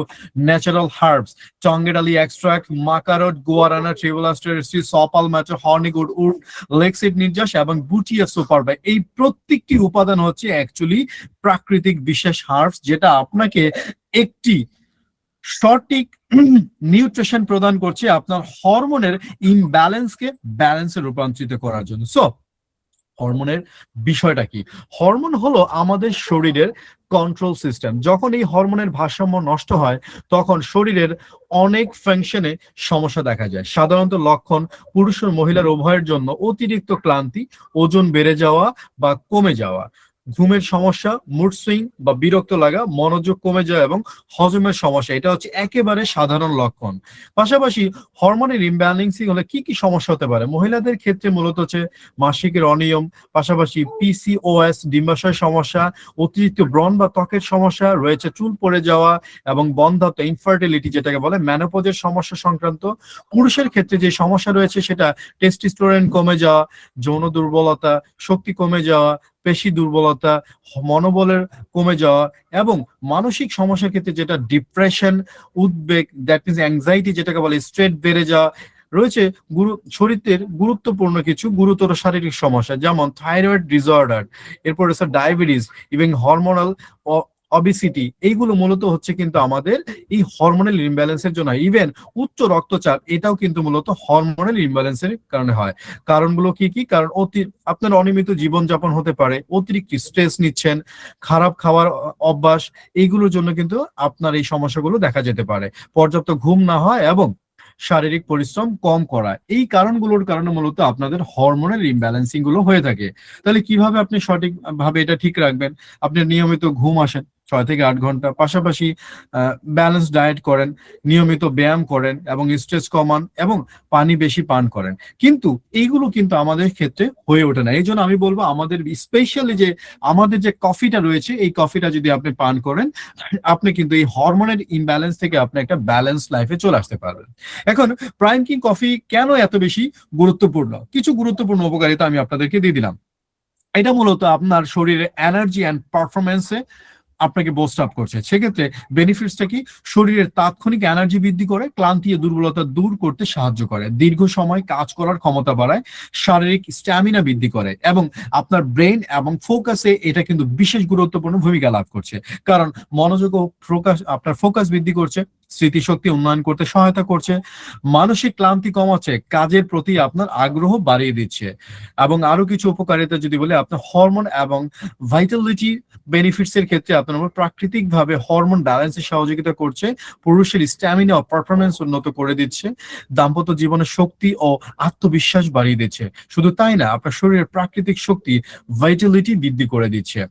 ন্যাচারাল হার্বস, চঙ্গেডালি এক্সট্রাক্ট, মাকারট, গুয়ারানা, ট্রিবলাস্টারেসি, সপাল ম্যাচো, হর্নিগুড উড, লেক্সিড নির্যাস এবং বুটিয়া সুপার বাই। এই প্রত্যেকটি উপাদান হচ্ছে অ্যাকচুয়ালি প্রাকৃতিক বিশেষ হার্বস, যেটা আপনাকে একটি সঠিক নিউট্রিশন প্রদান করছে আপনার হরমোনের ইমব্যালেন্সকে ব্যালেন্সে রূপান্তরিত করার জন্য। সো হরমোনের বিষয়টা কি? হরমোন হলো আমাদের শরীরের কন্ট্রোল সিস্টেম। যখন এই হরমোনের ভারসাম্য নষ্ট হয় তখন শরীরের অনেক ফাংশনে সমস্যা দেখা যায়। সাধারণত লক্ষণ পুরুষ ও মহিলার উভয়ের জন্য অতিরিক্ত ক্লান্তি, ওজন বেড়ে যাওয়া বা কমে যাওয়া, ঘুমের সমস্যা, মুড সুইং বা বিরক্ত লাগা, মনোযোগ কমে যাওয়া এবং হজমের সমস্যা, এটা হচ্ছে একেবারে সাধারণ লক্ষণ। পাশাপাশি হরমোনের ইমব্যালেন্সিং হলে কি কি সমস্যা হতে পারে? মহিলাদের ক্ষেত্রে মূলত হচ্ছে মাসিকের অনিয়ম, পাশাপাশি পিসিওএস, ডিম্বাশয় সমস্যা, অতিরিক্ত ব্রণ বা ত্বকের সমস্যা রয়েছে, চুল পড়ে যাওয়া এবং বন্ধ্যাত্ব, ইনফার্টিলিটি যেটাকে বলে, মেনোপজের সমস্যা সংক্রান্ত। পুরুষের ক্ষেত্রে যে সমস্যা রয়েছে সেটা টেস্টোস্টেরন কমে যাওয়া, যৌন দুর্বলতা, শক্তি কমে যাওয়া, পেশি দুর্বলতা, মনোবলের কমে যাওয়া এবং মানসিক সমস্যার ক্ষেত্রে যেটা ডিপ্রেশন, উদ্বেগ, দ্যাট মিনস অ্যাংজাইটি যেটাকে বলে, স্ট্রেস বেড়ে যাওয়া রয়েছে। শরীরের গুরুত্বপূর্ণ কিছু গুরুতর শারীরিক সমস্যা যেমন থাইরয়েড ডিসঅর্ডার, এরপর হচ্ছে ডায়াবেটিস এবং হরমোনাল অবিসিটি, এইগুলো মূলত হচ্ছে কিন্তু আমাদের এই হরমোনাল ইমব্যালেন্সের জন্য। ইভেন উচ্চ রক্তচাপ, এটাও কিন্তু মূলত হরমোনাল ইমব্যালেন্সের কারণে হয়। কারণগুলো কি কি? কারণ আপনার অনিয়মিত জীবনযাপন হতে পারে, অতিরিক্ত স্ট্রেস নিচ্ছেন, খারাপ খাওয়ার অভ্যাস, এইগুলোর জন্য কিন্তু আপনার এই সমস্যাগুলো দেখা যেতে পারে। পর্যাপ্ত ঘুম না হয় এবং শারীরিক পরিশ্রম কম করা, এই কারণগুলোর কারণে মূলত আপনাদের হরমোনাল ইমব্যালেন্সিং গুলো হয়ে থাকে। তাহলে কিভাবে আপনি সঠিকভাবে এটা ঠিক রাখবেন? আপনি নিয়মিত ঘুম আসেন 6 থেকে 8 ঘন্টা, পাশাপাশি ব্যালেন্স ডায়েট করেন, নিয়মিত ব্যায়াম করেন এবং স্ট্রেস কমান এবং পানি বেশি পান করেন। কিন্তু এইগুলো কিন্তু আমাদের ক্ষেত্রে হয়ে ওঠে না। এই জন্য আমি বলবো আমাদের স্পেশালি যে আমাদের যে কফিটা রয়েছে, এই কফিটা যদি আপনি পান করেন, আপনি কিন্তু এই হরমোনের ইমব্যালেন্স থেকে আপনি একটা ব্যালেন্স লাইফে চলে আসতে পারবেন। এখন প্রাইম কিং কফি কেন এত বেশি গুরুত্বপূর্ণ? কিছু গুরুত্বপূর্ণ উপকারিতা আমি আপনাদেরকে দিয়ে দিলাম। এটা মূলত আপনার শরীরের এনার্জি অ্যান্ড পারফরমেন্সে আপনাকে বুস্ট আপ করছে। সেক্ষেত্রে বেনিফিটসটা কি? শরীরের তাৎক্ষণিক এনার্জি বৃদ্ধি করে, ক্লান্তি ও দুর্বলতা দূর করতে সাহায্য করে, দীর্ঘ সময় কাজ করার ক্ষমতা বাড়ায়, শারীরিক স্ট্যামিনা বৃদ্ধি করে এবং আপনার ব্রেন এবং ফোকাসে এটা কিন্তু বিশেষ গুরুত্বপূর্ণ ভূমিকা লাভ করছে। কারণ মনোযোগ ও আপনার ফোকাস বৃদ্ধি করছে, স্মৃতিশক্তি উন্নয়ন করতে সহায়তা করছে, মানসিক ক্লান্তি কমাচ্ছে, কাজের প্রতি আপনার আগ্রহ বাড়িয়ে দিচ্ছে। এবং আরো কিছু উপকারিতা যদি বলি, আপনার হরমোন এবং ভাইটালিটি বেনিফিটস এর ক্ষেত্রে আপনার প্রাকৃতিক ভাবে হরমোন ব্যালেন্সে সহযোগিতা করছে, পুরুষের স্ট্যামিনা ও পারফরমেন্স উন্নত করে দিচ্ছে, দাম্পত্য জীবনের শক্তি ও আত্মবিশ্বাস বাড়িয়ে দিচ্ছে। শুধু তাই না, আপনার শরীরের প্রাকৃতিক শক্তি, ভাইটালিটি বৃদ্ধি করে দিচ্ছে।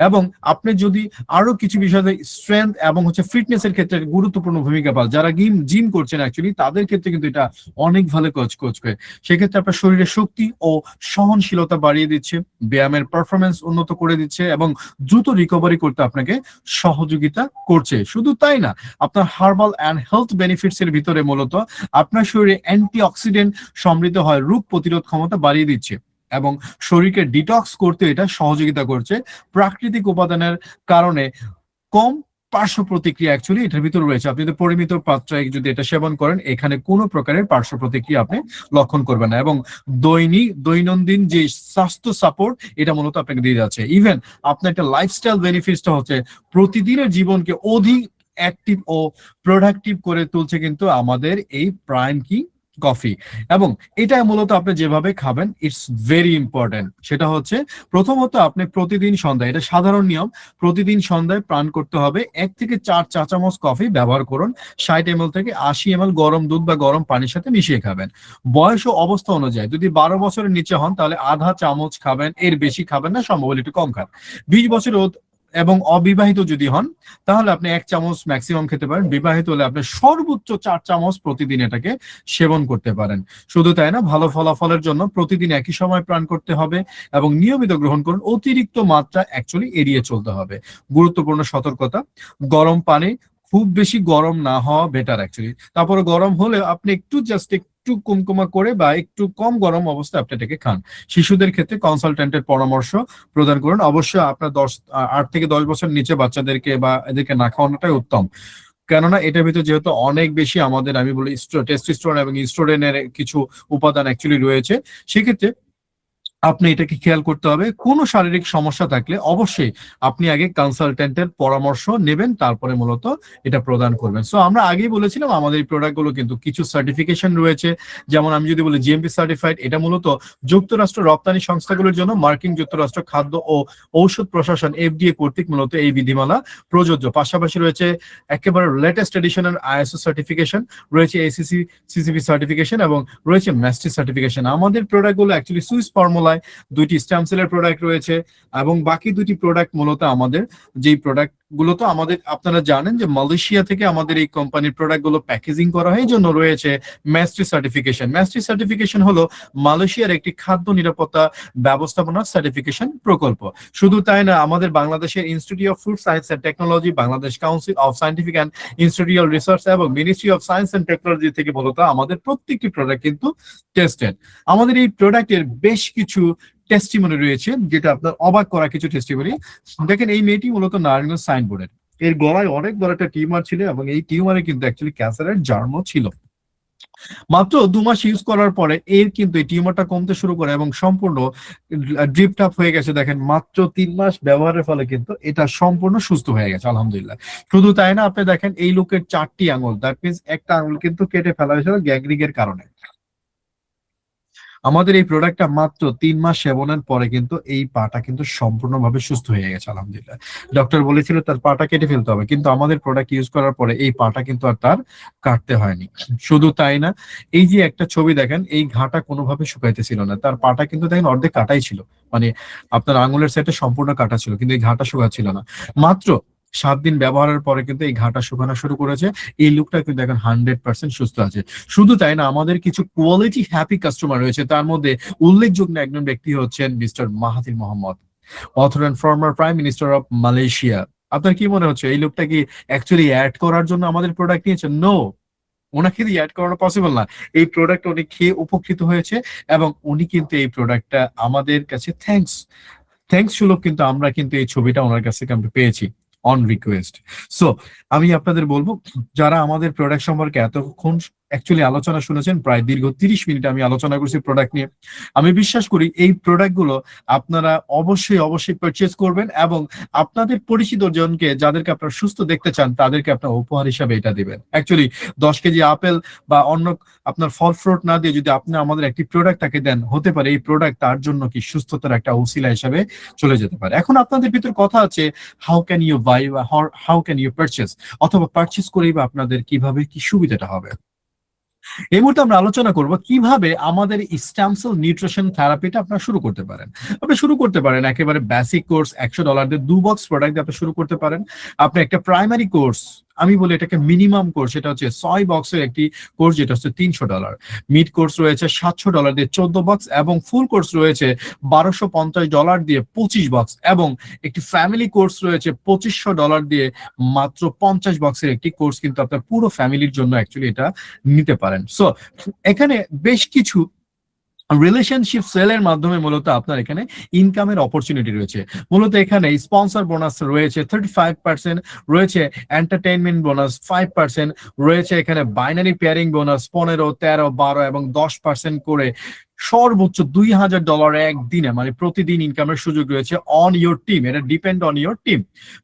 এবং আপনি যদি আরো কিছু বিষয়ে স্ট্রেংথ এবং হচ্ছে ফিটনেস এর ক্ষেত্রে গুরুত্বপূর্ণ ভূমিকা পান, যারা জিম করছেন অ্যাকচুয়ালি তাদের ক্ষেত্রে কিন্তু এটা অনেক ভালো কাজ করছে। সেক্ষেত্রে আপনার শরীরের শক্তি ও সহনশীলতা বাড়িয়ে দিচ্ছে, ব্যায়ামের পারফরমেন্স উন্নত করে দিচ্ছে এবং দ্রুত রিকভারি করতে আপনাকে সহযোগিতা করছে। শুধু তাই না, আপনার হার্বাল অ্যান্ড হেলথ বেনিফিটস এর ভিতরে মূলত আপনার শরীরে অ্যান্টিঅক্সিডেন্ট সমৃদ্ধ হয়, রোগ প্রতিরোধ ক্ষমতা বাড়িয়ে দিচ্ছে এবং শরীরকে ডিটক্স করতে এটা সহযোগিতা করছে। প্রাকৃতিক উপাদানের কারণে কম পার্শ্ব প্রতিক্রিয়া অ্যাকচুয়ালি এটার ভিতরে রয়েছে। আপনি যদি পরিমিত মাত্রায় যদি এটা সেবন করেন, এখানে কোনো প্রকারের পার্শ্ব প্রতিক্রিয়া আপনি লক্ষণ করবেন না এবং দৈনন্দিন যে স্বাস্থ্য সাপোর্ট এটা মূলত আপনাকে দিয়ে যাচ্ছে। ইভেন আপনার একটা লাইফস্টাইল বেনিফিটসটা হচ্ছে প্রতিদিনের জীবনকে অধিক অ্যাক্টিভ ও প্রোডাক্টিভ করে তুলছে কিন্তু আমাদের এই প্রাইম কি কফি। এবং এটা মূলত আপনি যেভাবে খাবেন, ইটস ভেরি ইম্পর্টেন্ট। সেটা হচ্ছে প্রথমত আপনি প্রতিদিন সন্ধ্যায়, এটা সাধারণ নিয়ম, প্রতিদিন সন্ধ্যায় পান করতে হবে 1 থেকে 4 চা চামচ কফি ব্যবহার করুন। 60 ml থেকে 80 ml গরম দুধ বা গরম পানির সাথে মিশিয়ে খাবেন। বয়স ও অবস্থা অনুযায়ী, যদি 12 বছরের নিচে হন তাহলে আধা চামচ খাবেন, এর বেশি খাবেন না, সম্ভব হলে একটু কম খান। 20 বছর এবং অবিবাহিত যদি হন তাহলে আপনি 1 চামচ ম্যাক্সিমাম খেতে পারেন। বিবাহিত হলে আপনি সর্বোচ্চ 4 চামচ প্রতিদিন এটাকে সেবন করতে পারেন। শুধু তাই না, ভালো ফলাফলের জন্য প্রতিদিন একই সময় পান করতে হবে এবং নিয়মিত গ্রহণ করুন। অতিরিক্ত মাত্রা অ্যাকচুয়ালি এড়িয়ে চলতে হবে। গুরুত্বপূর্ণ সতর্কতা, গরম পানি খুব বেশি গরম না হওয়া বেটার অ্যাকচুয়ালি। তারপরে গরম হলে আপনি একটু কুমকুমা করে বা একটু কম গরম অবস্থায় আপনি এটাকে খান। শিশুদের ক্ষেত্রে কনসালটেন্টের পরামর্শ প্রদান করুন। অবশ্যই আপনার 8 থেকে 10 বছর নিচে বাচ্চাদেরকে বা এদেরকে না খাওয়ানোটাই উত্তম। কেননা এটার ভিতরে যেহেতু অনেক বেশি আমাদের আমি বলি টেস্টোস্টেরন এবং ইস্ট্রোজেনের কিছু উপাদান অ্যাকচুয়ালি রয়েছে, সেক্ষেত্রে আপনি এটাকে খেয়াল করতে হবে, কোনো শারীরিক সমস্যা থাকলে অবশ্যই আপনি আগে কনসালটেন্টের পরামর্শ নেবেন, তারপরে মূলত এটা প্রদান করবেন। সো আমরা আগেই বলেছিলাম আমাদের এই প্রোডাক্টগুলো কিন্তু কিছু সার্টিফিকেশন রয়েছে, যেমন আমি যদি বলি জিএমপি সার্টিফাইড, এটা মূলত যুক্তরাষ্ট্র রপ্তানি সংস্থাগুলোর জন্য মার্কিন যুক্তরাষ্ট্র খাদ্য ও ঔষধ প্রশাসন এফডিএ কর্তৃক মূলত এই বিধিমালা প্রযোজ্য। পাশাপাশি রয়েছে একেবারে লেটেস্ট এডিশনের আইএসও সার্টিফিকেশন, রয়েছে এসিসি সিসিপি সার্টিফিকেশন এবং রয়েছে ম্যাস্টি সার্টিফিকেশন। আমাদের প্রোডাক্টগুলো অ্যাকচুয়ালি সুইস ফর্মুলায় দুইটি স্ট্যাম্প সেলের প্রোডাক্ট রয়েছে এবং বাকি দুটি প্রোডাক্ট মূলত আমাদের যেই প্রোডাক্ট গুলো তো আমাদের আপনারা জানেন যে মালয়েশিয়া থেকে আমাদের এই কোম্পানির প্রোডাক্ট গুলো প্যাকেজিং করা হয়, এই জন্য রয়েছে ম্যাস্ট্রি সার্টিফিকেশন। ম্যাস্ট্রি সার্টিফিকেশন হলো মালয়েশিয়ার একটি খাদ্য নিরাপত্তা ব্যবস্থাপনা সার্টিফিকেশন প্রকল্প। শুধু তাই না, আমাদের বাংলাদেশের institute of food science and technology, Bangladesh council of scientific and institutional research এবং ministry of science and technology থেকে মূলত আমাদের প্রত্যেকটি প্রোডাক্ট কিন্তু টেস্টেড। আমাদের এই প্রোডাক্টের বেশ কিছু টেস্টিমনি রয়েছে, যেটা আপনার অবাক করা কিছু টেস্টিমনি। দেখেন, এই মেয়েটি মূলত নারায়ণগঞ্জ সাইনবোর্ডের, এর গলায় অনেক বড় একটা টিউমার ছিল এবং এই টিউমারে কিন্তু অ্যাকচুয়ালি ক্যান্সারের জার্মও ছিল। মাত্র 2 মাস ইউজ করার পরে এর কিন্তু এই টিউমারটা কমতে শুরু করে এবং সম্পূর্ণ ড্রিপড আপ হয়ে গেছে। দেখেন, মাত্র 3 মাস ব্যবহারের ফলে কিন্তু এটা সম্পূর্ণ সুস্থ হয়ে গেছে, আলহামদুলিল্লাহ। শুধু তাই না, আপনি দেখেন এই লোকের 4টি আঙুল, দ্যাট মিনস একটা আঙুল কিন্তু কেটে ফেলা হয়েছিল গ্যাংরিং এর কারণে। আমাদের এই প্রোডাক্টটা মাত্র 3 মাস সেবনের পরে কিন্তু এই পাটা কিন্তু সম্পূর্ণভাবে সুস্থ হয়ে গেছে, আলহামদুলিল্লাহ। ডক্টর বলেছিল তার পাটা কেটে ফেলতে হবে, কিন্তু আমাদের প্রোডাক্ট ইউজ করার পরে এই পাটা কিন্তু আর তার কাটতে হয়নি। শুধু তাই না, এই যে একটা ছবি দেখেন, এই ঘাটা কোনোভাবে শুকাইতেছিল না, তার পাটা কিন্তু দেখেন অর্ধেক কাটাই ছিল, মানে আপনার আঙুলের সাইডে সম্পূর্ণ কাটা ছিল, কিন্তু এই ঘাটা শুকাচ্ছিল না। মাত্র 7 দিন ব্যবহারের পরে কিন্তু এই ঘাটা শুকানো শুরু করেছে। এই লুকটা কিন্তু এখন 100% সুস্থ আছে। শুধু তাই না, আমাদের কিছু কোয়ালিটি হ্যাপি কাস্টমার রয়েছে, তার মধ্যে উল্লেখযোগ্য একজন ব্যক্তি হচ্ছেন mister Mahathir Mohamad, author and former prime minister of Malaysia. আপনার কি মনে হচ্ছে এই লোকটা কি অ্যাকচুয়ালি অ্যাড করার জন্য আমাদের প্রোডাক্ট নিয়েছে? নো, ওনাকে দিয়ে অ্যাড করানো পসিবল না। এই প্রোডাক্ট উনি খেয়ে উপকৃত হয়েছে এবং উনি কিন্তু এই প্রোডাক্টটা আমাদের কাছে থ্যাঙ্কস সুলভ কিন্তু আমরা কিন্তু এই ছবিটা ওনার কাছ থেকে আমরা পেয়েছি অন রিকোয়েস্ট। সো আমি আপনাদের বলবো, যারা আমাদের প্রোডাক্ট সম্পর্কে এতক্ষণ অ্যাকচুয়ালি আলোচনা শুনেছেন, প্রায় দীর্ঘ 30 মিনিট আমি আলোচনা করছি প্রোডাক্ট নিয়ে, আমি বিশ্বাস করি এই প্রোডাক্টগুলো আপনারা অবশ্যই পারচেজ করবেন এবং আপনাদের পরিচিত জনকে, যাদেরকে আপনারা সুস্থ দেখতে চান, তাদেরকে আপনার উপহার হিসাবে এটা দিবেন। অ্যাকচুয়ালি 10 কেজি আপেল বা অন্য আপনার ফল ফ্রুট না দিয়ে যদি আপনি আমাদের একটি প্রোডাক্ট তাকে দেন, হতে পারে এই প্রোডাক্ট তার জন্য কি সুস্থতার একটা উসিলা হিসাবে চলে যেতে পারে। এখন আপনাদের ভিতর কথা আছে, হাউ ক্যান ইউ বাই বা হাউ ক্যান ইউ পারচেজ, অথবা পারচেজ করেই বা আপনাদের কিভাবে কি সুবিধাটা হবে। এই মুহূর্তে আমরা আলোচনা করব কিভাবে আমাদের স্টেম সেল নিউট্রিশন থেরাপিটা আপনারা শুরু করতে পারেন। আপনি শুরু করতে পারেন একেবারে বেসিক কোর্স, $100 দিয়ে 2 বক্স প্রোডাক্ট দিয়ে আপনি শুরু করতে পারেন। আপনি একটা প্রাইমারি কোর্স, আমি বলি এটাকে মিনিমাম কোর্স, সেটা হচ্ছে 6 বক্সের একটি কোর্স, যেটা হচ্ছে $300। মিড কোর্স রয়েছে $700 দিয়ে 14 বক্স এবং ফুল কোর্স রয়েছে $1250 দিয়ে 25 বক্স এবং একটি ফ্যামিলি কোর্স রয়েছে $2500 দিয়ে মাত্র 50 বক্সের একটি কোর্স, কিন্তু আপনার পুরো ফ্যামিলির জন্য অ্যাকচুয়ালি এটা নিতে পারেন। সো এখানে বেশ কিছু রিলেশনশিপ সেলের মাধ্যমে মূলত আপনার এখানে ইনকামের অপরচুনিটি রয়েছে। মূলত এখানে স্পন্সর বোনাস রয়েছে 35%, রয়েছে এন্টারটেইনমেন্ট বোনাস 5%, রয়েছে এখানে বাইনারি পেয়ারিং বোনাস 15, 13, 12 এবং 10% করে সর্বোচ্চ $2000 একদিনে, মানে প্রতিদিন ইনকামের সুযোগ রয়েছে অন ইউর টিম, এটা ডিপেন্ড অন ইউর টিম।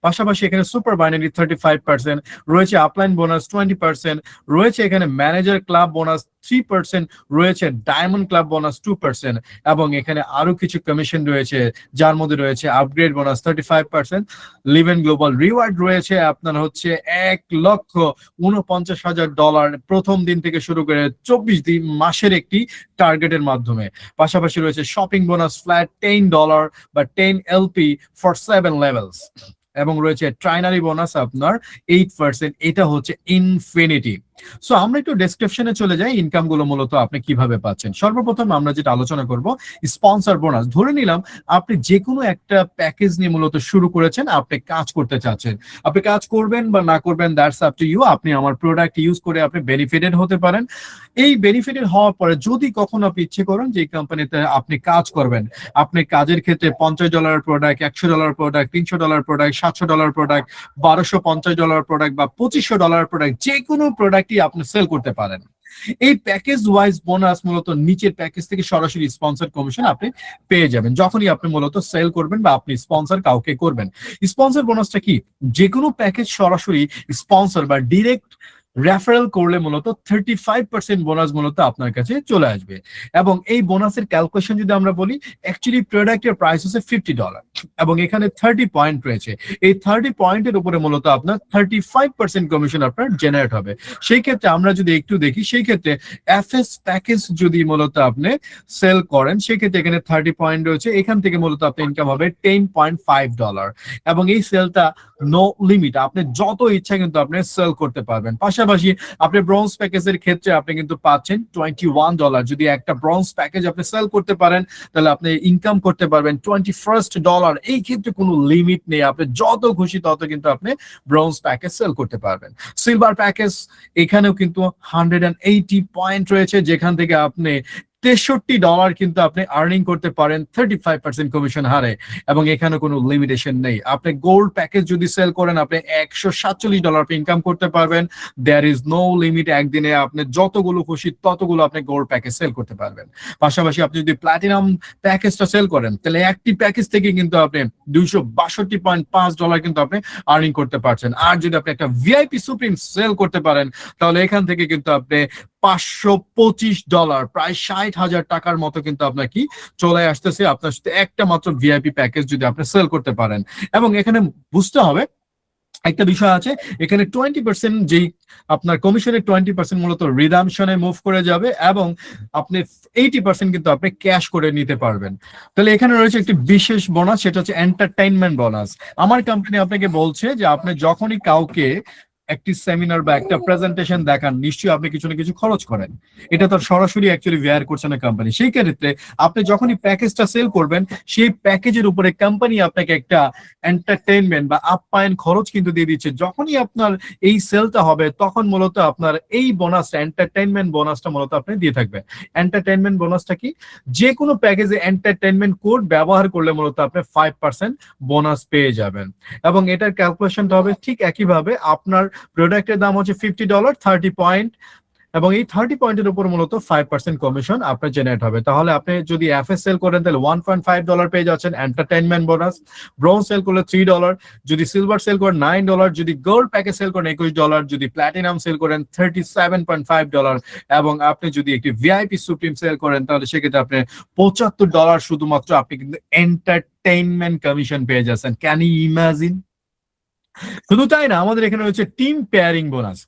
পাশাপাশি এখানে সুপার বাইনারি 35%, রয়েছে আপলাইন বোনাস 20%, রয়েছে এখানে ম্যানেজার ক্লাব বোনাস 3%, রয়েছে ডায়মন্ড ক্লাব বোনাস 2% এবং এখানে আরো কিছু কমিশন রয়েছে, যার মধ্যে রয়েছে আপগ্রেড বোনাস 35%, লিভেন গ্লোবাল রিওয়ার্ড রয়েছে আপনার হচ্ছে $1,49,000 প্রথম দিন থেকে শুরু করে 24 দিন মাসের একটি টার্গেটের মাধ্যমে। পাশাপাশি রয়েছে শপিং বোনাস ফ্ল্যাট $10 বা 10 LP ফর 7 লেভেলস এবং রয়েছে ট্রাইনারি বোনাস আপনার 8%, এটা হচ্ছে ইনফিনিটি। সো আমরা একটু ডেসক্রিপশনে চলে যাই, ইনকাম গুলো মূলত আপনি কিভাবে পাচ্ছেন। সর্বপ্রথম আমরা যেটা আলোচনা করব স্পন্সর বোনাস। ধরে নিলাম আপনি যে কোনো একটা প্যাকেজ নিয়ে মূলত শুরু করেছেন, আপনি কাজ করতে চাচ্ছেন, আপনি কাজ করবেন বা না করবেন, দ্যাটস আপ টু ইউ। আপনি আমার প্রোডাক্ট ইউজ করে আপনি বেনিফিটেড হতে পারেন। এই বেনিফিটেড হওয়ার পরে যদি কখনো আপনি ইচ্ছে করেন যে এই কোম্পানিতে আপনি কাজ করবেন, আপনি কাজের ক্ষেত্রে $50 product, $100 product, $300 product, $700 product, $1250 product বা $2500 প্রোডাক্ট, যে কোনো প্রোডাক্টই আপনি সেল করতে পারেন। এই প্যাকেজ ওয়াইজ বোনাস মূলত নিচের প্যাকেজ থেকে সরাসরি স্পন্সর কমিশন আপনি পেয়ে যাবেন যখনই আপনি মূলত সেল করবেন বা আপনি স্পন্সর কাউকে করবেন। স্পন্সর বোনাসটা কি? যে কোনো প্যাকেজ সরাসরি স্পন্সর বা ডিরেক্ট রেফারেল করলে মূলত 35% বোনাস মূলত আপনার কাছে চলে আসবে। এবং এই বোনাসের ক্যালকুলেশন যদি আমরা বলি, অ্যাকচুয়ালি প্রোডাক্টের প্রাইস হচ্ছে $50 এবং এখানে 30 পয়েন্ট রয়েছে। এই 30 পয়েন্টের উপরে মূলত আপনার 35% কমিশন আপনার জেনারেট হবে। সেই ক্ষেত্রে আমরা যদি একটু দেখি, সেই ক্ষেত্রে এফএস প্যাকেজ যদি মূলত আপনি সেল করেন, সেক্ষেত্রে এখানে 30 পয়েন্ট রয়েছে, এখান থেকে মূলত আপনার ইনকাম হবে $10.5 এবং এই সেলটা নো লিমিট, আপনি যত ইচ্ছা কিন্তু আপনি সেল করতে পারবেন। পাশাপাশি আপনি ব্রোঞ্জ প্যাকেজের ক্ষেত্রে আপনি কিন্তু পাচ্ছেন $21। যদি একটা ব্রোঞ্জ প্যাকেজ আপনি সেল করতে পারেন তাহলে আপনি ইনকাম করতে পারবেন $21। এই ক্ষেত্রে কোনো লিমিট নেই, আপনি যত খুশি তত কিন্তু আপনি ব্রোঞ্জ প্যাকেজ সেল করতে পারবেন। সিলভার প্যাকেজ, এখানেও কিন্তু 180 পয়েন্ট রয়েছে, যেখান থেকে আপনি $63 কিন্তু আপনি আর্নিং করতে পারেন 35% কমিশন হারে এবং এখানে কোনো লিমিটেশন নেই। আপনি গোল্ড প্যাকেজ যদি সেল করেন আপনি $147 ইনকাম করতে পারবেন। দেয়ার ইজ নো লিমিট, একদিনে আপনি যতগুলো খুশি ততগুলো আপনি গোল্ড প্যাকেজ সেল করতে পারবেন। পাশাপাশি আপনি যদি প্লাটিনাম প্যাকেজটা সেল করেন তাহলে একটি প্যাকেজ থেকে কিন্তু আপনি $262.5 কিন্তু আপনি আর্নিং করতে পারছেন। আর যদি আপনি একটা ভিআইপি সুপ্রিম সেল করতে পারেন তাহলে এখান থেকে কিন্তু আপনি $525, প্রায় 60,000 টাকার মতো কিন্তু আপনার কি চলে আসতেছে আপনার সাথে একটা মাত্র ভিআইপি প্যাকেজ যদি আপনি সেল করতে পারেন। এবং এখানে বুঝতে হবে একটা বিষয় আছে, এখানে 20% যেই আপনার কমিশনের 20% মূলত রিডামশনে মুভ করে যাবে এবং আপনি 80% কিন্তু আপনি ক্যাশ করে নিতে পারবেন। তাহলে এখানে রয়েছে একটি বিশেষ বোনাস, সেটা হচ্ছে এন্টারটেইনমেন্ট বোনাস। আমার কোম্পানি আপনাকে বলছে যে আপনি যখনই কাউকে একটি সেমিনার বা একটা প্রেজেন্টেশন দেখান, নিশ্চয়ই আপনি কিছু না কিছু খরচ করেন, এটা তো সরাসরি অ্যাকচুয়ালি বেয়ার করছে না কোম্পানি। সেই ক্ষেত্রে আপনি যখনই প্যাকেজটা সেল করবেন সেই প্যাকেজের উপরে কোম্পানি আপনাকে একটা এন্টারটেইনমেন্ট বা আপ্যায়ন খরচ কিন্তু দিয়ে দিচ্ছে। যখনই আপনার এই সেলটা হবে তখন মূলত আপনার এই বোনাসটা, এন্টারটেইনমেন্ট বোনাসটা মূলত আপনি দিয়ে থাকবেন। এন্টারটেইনমেন্ট বোনাসটা কি? যে কোনো প্যাকেজে এন্টারটেইনমেন্ট কোড ব্যবহার করলে মূলত আপনি 5% বোনাস পেয়ে যাবেন। এবং এটার ক্যালকুলেশনটা হবে ঠিক একইভাবে, আপনার প্রোডাক্টের দাম হচ্ছে $50, 30 পয়েন্ট এবং এই 30 পয়েন্টের উপর মূলত 5% কমিশন আপনার জেনারেট হবে। তাহলে আপনি যদি এফএস সেল করেন তাহলে $1.5 পেয়ে যাচ্ছেন এন্টারটেইনমেন্ট বোনাস, ব্রোঞ্জ সেল করলে $3, যদি সিলভার সেল করেন $9, যদি গোল্ড প্যাকেজ সেল করেন $21, যদি প্ল্যাটিনাম সেল করেন $37.5 এবং আপনি যদি একটি ভিআইপি সুপ্রিম সেল করেন তাহলে সেক্ষেত্রে আপনি $75 শুধুমাত্র আপনি কিন্তু এন্টারটেইনমেন্ট কমিশন পেয়ে যাচ্ছেন। Can you imagine? শুধু তাই না, আমাদের এখানে রয়েছে টিম পেয়ারিং বোনাস।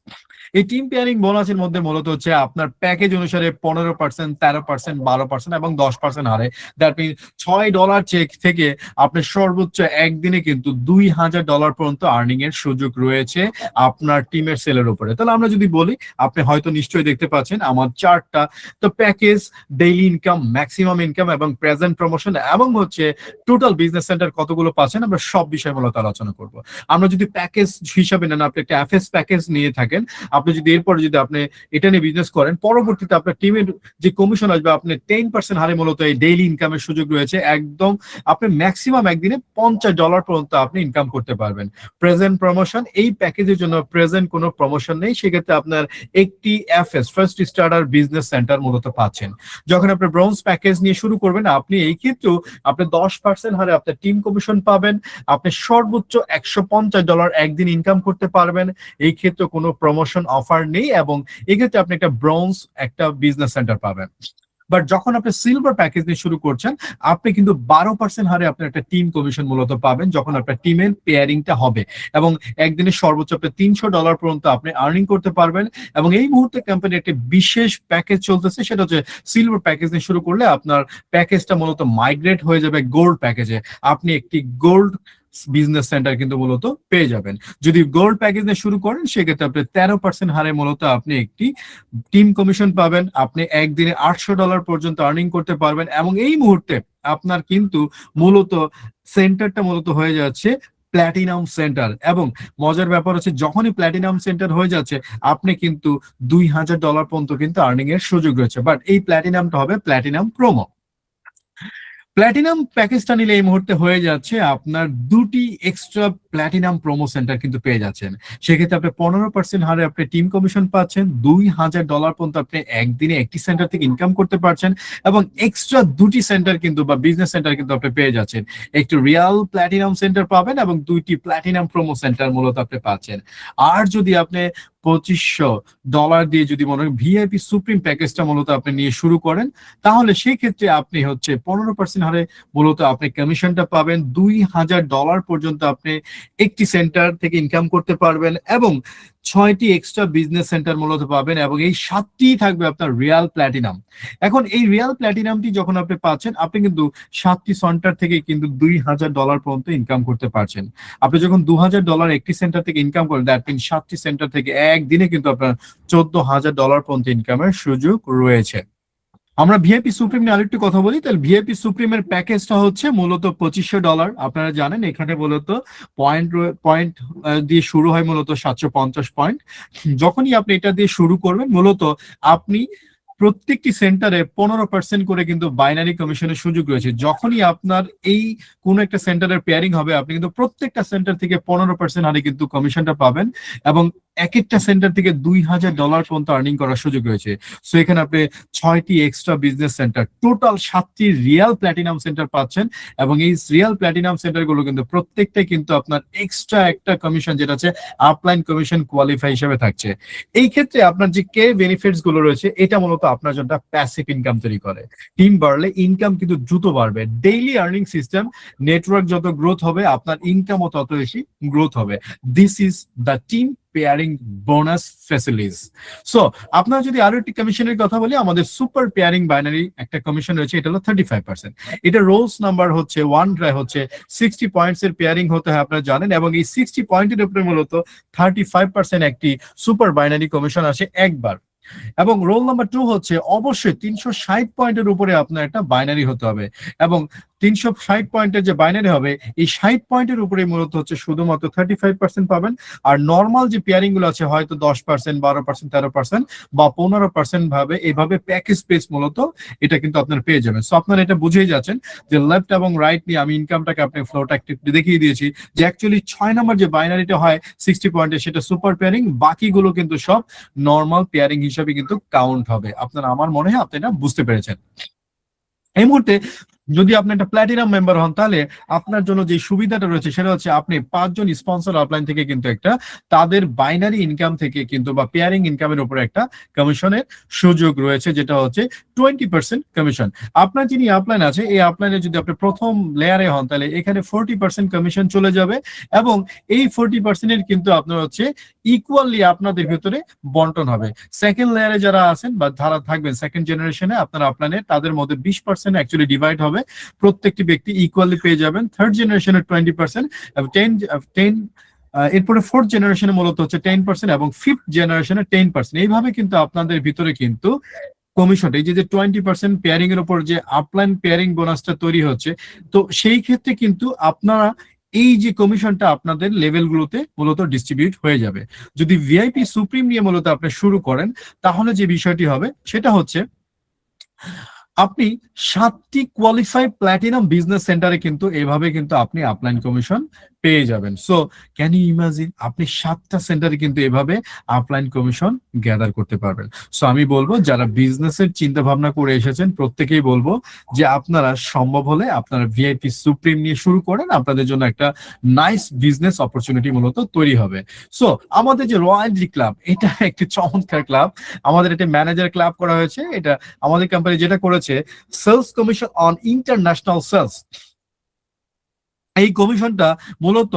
এই টিম পেয়ারিং বোনাসের মধ্যে মূলত হচ্ছে আপনার প্যাকেজ অনুসারে 15%, 13%, 12% এবং 10% হারে। দ্যাট মিন $6 চেক থেকে আপনি সর্বোচ্চ একদিনে কিন্তু $2,000 পর্যন্ত আর্নিং এর সুযোগ রয়েছে আপনার টিমের সেলের উপরে। তাহলে আমরা যদি বলি, আপনি হয়তো নিশ্চয়ই দেখতে পাচ্ছেন আমার চার্টটা, তো package, daily income, maximum income এবং প্রেজেন্ট প্রমোশন এবং হচ্ছে টোটাল বিজনেস সেন্টার কতগুলো পাচ্ছেন, আমরা সব বিষয় মূলত আলোচনা করব। আমরা যদি প্যাকেজ হিসাবে নেন, আপনি একটা এফএস প্যাকেজ নিয়ে থাকেন, আপনি যদি এরপরে যদি আপনি এটা নিয়ে বিজনেস করেন, পরবর্তীতে আপনার টিমের যে কমিশন আসবে আপনি 10% হারে মূলত এই ডেইলি ইনকামের সুযোগ রয়েছে। একদম আপনি ম্যাক্সিমাম একদিনে $50 পর্যন্ত আপনি ইনকাম করতে পারবেন। প্রেজেন্ট প্রমোশন, এই প্যাকেজের জন্য প্রেজেন্ট কোনো প্রমোশন নেই, সেক্ষেত্রে আপনার একটি FS first starter business centre মূলত পাচ্ছেন। যখন আপনি ব্রোঞ্জ প্যাকেজ নিয়ে শুরু করবেন আপনি এই ক্ষেত্রেও আপনি 10% হারে আপনার টিম কমিশন পাবেন, আপনি সর্বোচ্চ $150 একদিন ইনকাম করতে পারবেন। এই ক্ষেত্রে কোনো প্রমোশন অফার নেই এবং এক্ষেত্রে আপনি একটা ব্রোঞ্জ একটা বিজনেস সেন্টার পাবেন। বাট যখন আপনি সিলভার প্যাকেজ নিয়ে শুরু করছেন আপনি কিন্তু 12% হারে আপনার একটা টিম কমিশন মূলত পাবেন যখন আপনার টিমের পেয়ারিংটা হবে এবং একদিনে সর্বোচ্চ আপনি $300 পর্যন্ত আপনি আর্নিং করতে পারবেন। এবং এই মুহূর্তে কোম্পানি একটা বিশেষ প্যাকেজ চলতেছে, সেটা হচ্ছে সিলভার প্যাকেজ নিয়ে শুরু করলে আপনার প্যাকেজটা মূলত মাইগ্রেট হয়ে যাবে গোল্ড প্যাকেজে। আপনি একটি গোল্ড বিজনেস সেন্টার কিন্তু মূলত পেয়ে যাবেন। যদি গোল্ড প্যাকেজ নিয়ে শুরু করেন সেক্ষেত্রে আপনি 13% হারে মূলত আপনি একটি টিম কমিশন পাবেন, আপনি একদিনে $800 পর্যন্ত আর্নিং করতে পারবেন এবং এই মুহূর্তে আপনার কিন্তু মূলত সেন্টারটা মূলত হয়ে যাচ্ছে প্ল্যাটিনাম সেন্টার। এবং মজার ব্যাপার হচ্ছে যখনই প্ল্যাটিনাম সেন্টার হয়ে যাচ্ছে আপনি কিন্তু $2,000 পর্যন্ত কিন্তু আর্নিং এর সুযোগ রয়েছে। বাট এই প্ল্যাটিনামটা হবে প্ল্যাটিনাম প্রোমো। প্ল্যাটিনাম প্যাকেজটা নিলে এই মুহূর্তে হয়ে যাচ্ছে আপনার দুটি এক্সট্রা প্ল্যাটিনাম প্রোমো সেন্টার কিন্তু পেয়ে যাচ্ছেন। সেক্ষেত্রে আপনি 15% হারে আপনি টিম কমিশন পাচ্ছেন, $2000 পর্যন্ত আপনি একদিনে একটি সেন্টার থেকে ইনকাম করতে পারছেন, এবং এক্সট্রা দুটি সেন্টার কিন্তু বা বিজনেস সেন্টার কিন্তু আপনি পেয়ে যাচ্ছেন। একটি রিয়াল প্ল্যাটিনাম সেন্টার পাবেন এবং দুইটি প্ল্যাটিনাম প্রোমো সেন্টার মূলত আপনি পাচ্ছেন। আর যদি আপনি $2500 দিয়ে যদি মনে হয় ভিআইপি সুপ্রিম প্যাকেজটা মূলত আপনি নিয়ে শুরু করেন, তাহলে সেই ক্ষেত্রে আপনি হচ্ছে 15% হারে মূলত আপনি কমিশনটা পাবেন। $2000 পর্যন্ত আপনি একটি সেন্টার থেকে ইনকাম করতে পারবেন এবং 6টি এক্সট্রা বিজনেস সেন্টার মূলত পাবেন, এবং এই 7টি থাকবে আপনার রিয়াল প্ল্যাটিনাম। এখন এই রিয়াল প্ল্যাটিনামটি যখন আপনি পাচ্ছেন, আপনি কিন্তু 7টি সেন্টার থেকে কিন্তু $2000 পর্যন্ত ইনকাম করতে পারছেন। আপনি যখন $2000 একটি সেন্টার থেকে ইনকাম করেন, দ্যাট মিন 7টি সেন্টার থেকে একদিনে কিন্তু আপনার $14000 পর্যন্ত ইনকামের সুযোগ রয়েছে। আমরা ভিআইপি সুপ্রিম নিয়ে আরেকটু কথা বলি। তাহলে ভিআইপি সুপ্রিমের প্যাকেজটা হচ্ছে মূলত $2500। আপনারা জানেন এখানে মূলত পয়েন্ট পয়েন্ট দিয়ে শুরু হয় মূলত 750 পয়েন্ট। যখনই আপনি এটা দিয়ে শুরু করবেন, মূলত আপনি প্রত্যেকটি সেন্টারে 15% করে কিন্তু বাইনারি কমিশনের সুযোগ রয়েছে। যখনই আপনার এই কোন একটা সেন্টারের পেয়ারিং হবে, আপনি কিন্তু প্রত্যেকটা সেন্টার থেকে 15% হারে কিন্তু কমিশনটা পাবেন, এবং এক একটা সেন্টার থেকে $2000 পর্যন্ত আর্নিং করার সুযোগ রয়েছে। সো এখানে আপনি 6টি এক্সট্রা বিজনেস সেন্টার, টোটাল 7টি রিয়াল প্ল্যাটিনাম সেন্টার পাচ্ছেন, এবং এই রিয়াল প্ল্যাটিনাম সেন্টার গুলো কিন্তু প্রত্যেকটাই কিন্তু আপনার এক্সট্রা একটা কমিশন, যেটা হচ্ছে আপলাইন কমিশন কোয়ালিফাই হিসেবে থাকছে। এই ক্ষেত্রে আপনার যে কে বেনিফিটস গুলো রয়েছে, এটা মূলত আপনার জন্য প্যাসিভ ইনকাম তৈরি করে। টিম বাড়লে ইনকাম কিন্তু দ্রুত বাড়বে। ডেইলি আর্নিং সিস্টেম, নেটওয়ার্ক যত গ্রোথ হবে, আপনার ইনকামও তত বেশি গ্রোথ হবে। This is the team pairing bonus facilities. So আপনার যদি আরো একটি কমিশনের কথা বলি, আমাদের সুপার পেয়ারিং বাইনারি একটা কমিশন রয়েছে, এটা হলো 35%। এটা রোলস নাম্বার হচ্ছে 1 হচ্ছে 60 পয়েন্টস এর পেয়ারিং হতে হয়, আপনারা জানেন, এবং এই 60 পয়েন্টের উপরে মূলত 35% একটি সুপার বাইনারি কমিশন আসে একবার। এবং রোল নাম্বার 2 হচ্ছে অবশ্যই 360 পয়েন্টের উপরে আপনার একটা বাইনারি হতে হবে, এবং 360 পয়েন্টের যে বাইনারি হবে, এই 60 পয়েন্টের উপরে মূলত হচ্ছে শুধুমাত্র 35% পাবেন। আর নর্মাল যে পেয়ারিং গুলো আছে, হয়তো 10%, 12%, 13% বা 15% ভাবে এইভাবে প্যাকেজ পেজ মূলত এটা কিন্তু আপনার পেয়ে যাবেন। সো আপনারা এটা বুঝেই যাচ্ছেন যে লেফট এবং রাইট নিয়ে আমি ইনকামটাকে আপনি ফ্লোটা একটু দেখিয়ে দিয়েছি, যে অ্যাকচুয়ালি 6 নম্বর যে বাইনারিটা হয় 60 পয়েন্টে, সেটা সুপার পেয়ারিং, বাকিগুলো কিন্তু সব নর্মাল পেয়ারিং হিসাবে কিন্তু কাউন্ট হবে। আপনারা, আমার মনে হয় আপনি এটা বুঝতে পেরেছেন। এই মুহূর্তে যদি আপনি একটা প্ল্যাটিনাম মেম্বার হন, তাহলে আপনার জন্য যে সুবিধাটা রয়েছে সেটা হচ্ছে আপনি 5 জন স্পন্সর আপলাইন থেকে কিন্তু একটা তাদের বাইনারি ইনকাম থেকে কিন্তু বা পেয়ারিং ইনকামের উপরে একটা কমিশনের সুযোগ রয়েছে, যেটা হচ্ছে 20% কমিশন। আপনার যিনি আপলাইন আছে, এই আপলাইনে যদি আপনি প্রথম লেয়ারে হন, তাহলে এখানে 40% কমিশন চলে যাবে, এবং এই 40% এর কিন্তু আপনার হচ্ছে ইকুয়ালি আপনাদের ভিতরে বন্টন হবে। সেকেন্ড লেয়ারে যারা আছেন বা যারা থাকবেন সেকেন্ড জেনারেশনে, আপনার আপলাইনে তাদের মধ্যে 20% অ্যাকচুয়ালি ডিভাইড হবে, প্রত্যেকটি ব্যক্তি ইকুয়ালি পেয়ে যাবেন। থার্ড জেনারেশনের 20%, 10 এরপরে ফোর্থ জেনারেশনে মূলত হচ্ছে 10%, এবং ফিফথ জেনারেশনে 10%। এইভাবে কিন্তু আপনাদের ভিতরে কিন্তু কমিশন, এই যে 20% পেয়ারিং এর উপর যে আপলাইন পেয়ারিং বোনাসটা তৈরি হচ্ছে, তো সেই ক্ষেত্রে কিন্তু আপনারা এই যে কমিশনটা আপনাদের লেভেলগুলোতে মূলত ডিস্ট্রিবিউট হয়ে যাবে। যদি ভিআইপি সুপ্রিম নিয়ে মূলত আপনি শুরু করেন, তাহলে যে বিষয়টি হবে সেটা হচ্ছে আপনি 7টি কোয়ালিফাইড প্ল্যাটিনাম বিজনেস সেন্টারে কিন্তু এভাবে কিন্তু আপনি আপলাইন কমিশন পেয়ে যাবেন। সো ক্যান ইউ ইমাজিন, আপনি 7টা সেন্টারে কিন্তু এভাবে আপলাইন কমিশন গ্যাদার করতে পারবেন। সো আমি বলবো, যারা বিজনেসের চিন্তা ভাবনা করে এসেছেন, প্রত্যেকেই বলবো যে আপনারা সম্ভব হলে আপনারা ভিআইপি সুপ্রিম নিয়ে শুরু করেন, আপনাদের জন্য একটা নাইস বিজনেস অপরচুনিটি মূলত তৈরি হবে। সো আমাদের যে রয়্যালটি ক্লাব, এটা একটি চমৎকার ক্লাব। আমাদের এটা ম্যানেজার ক্লাব করা হয়েছে। এটা আমাদের কোম্পানি যেটা করেছে, sales commission on international sales, এই কমিশনটা মূলত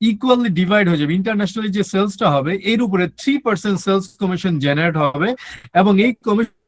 ইকুয়ালি ডিভাইড হয়ে যাবে। ইন্টারন্যাশনালি যে সেলসটা হবে, এর উপরে 3% সেলস কমিশন জেনারেট হবে, এবং এই কমিশন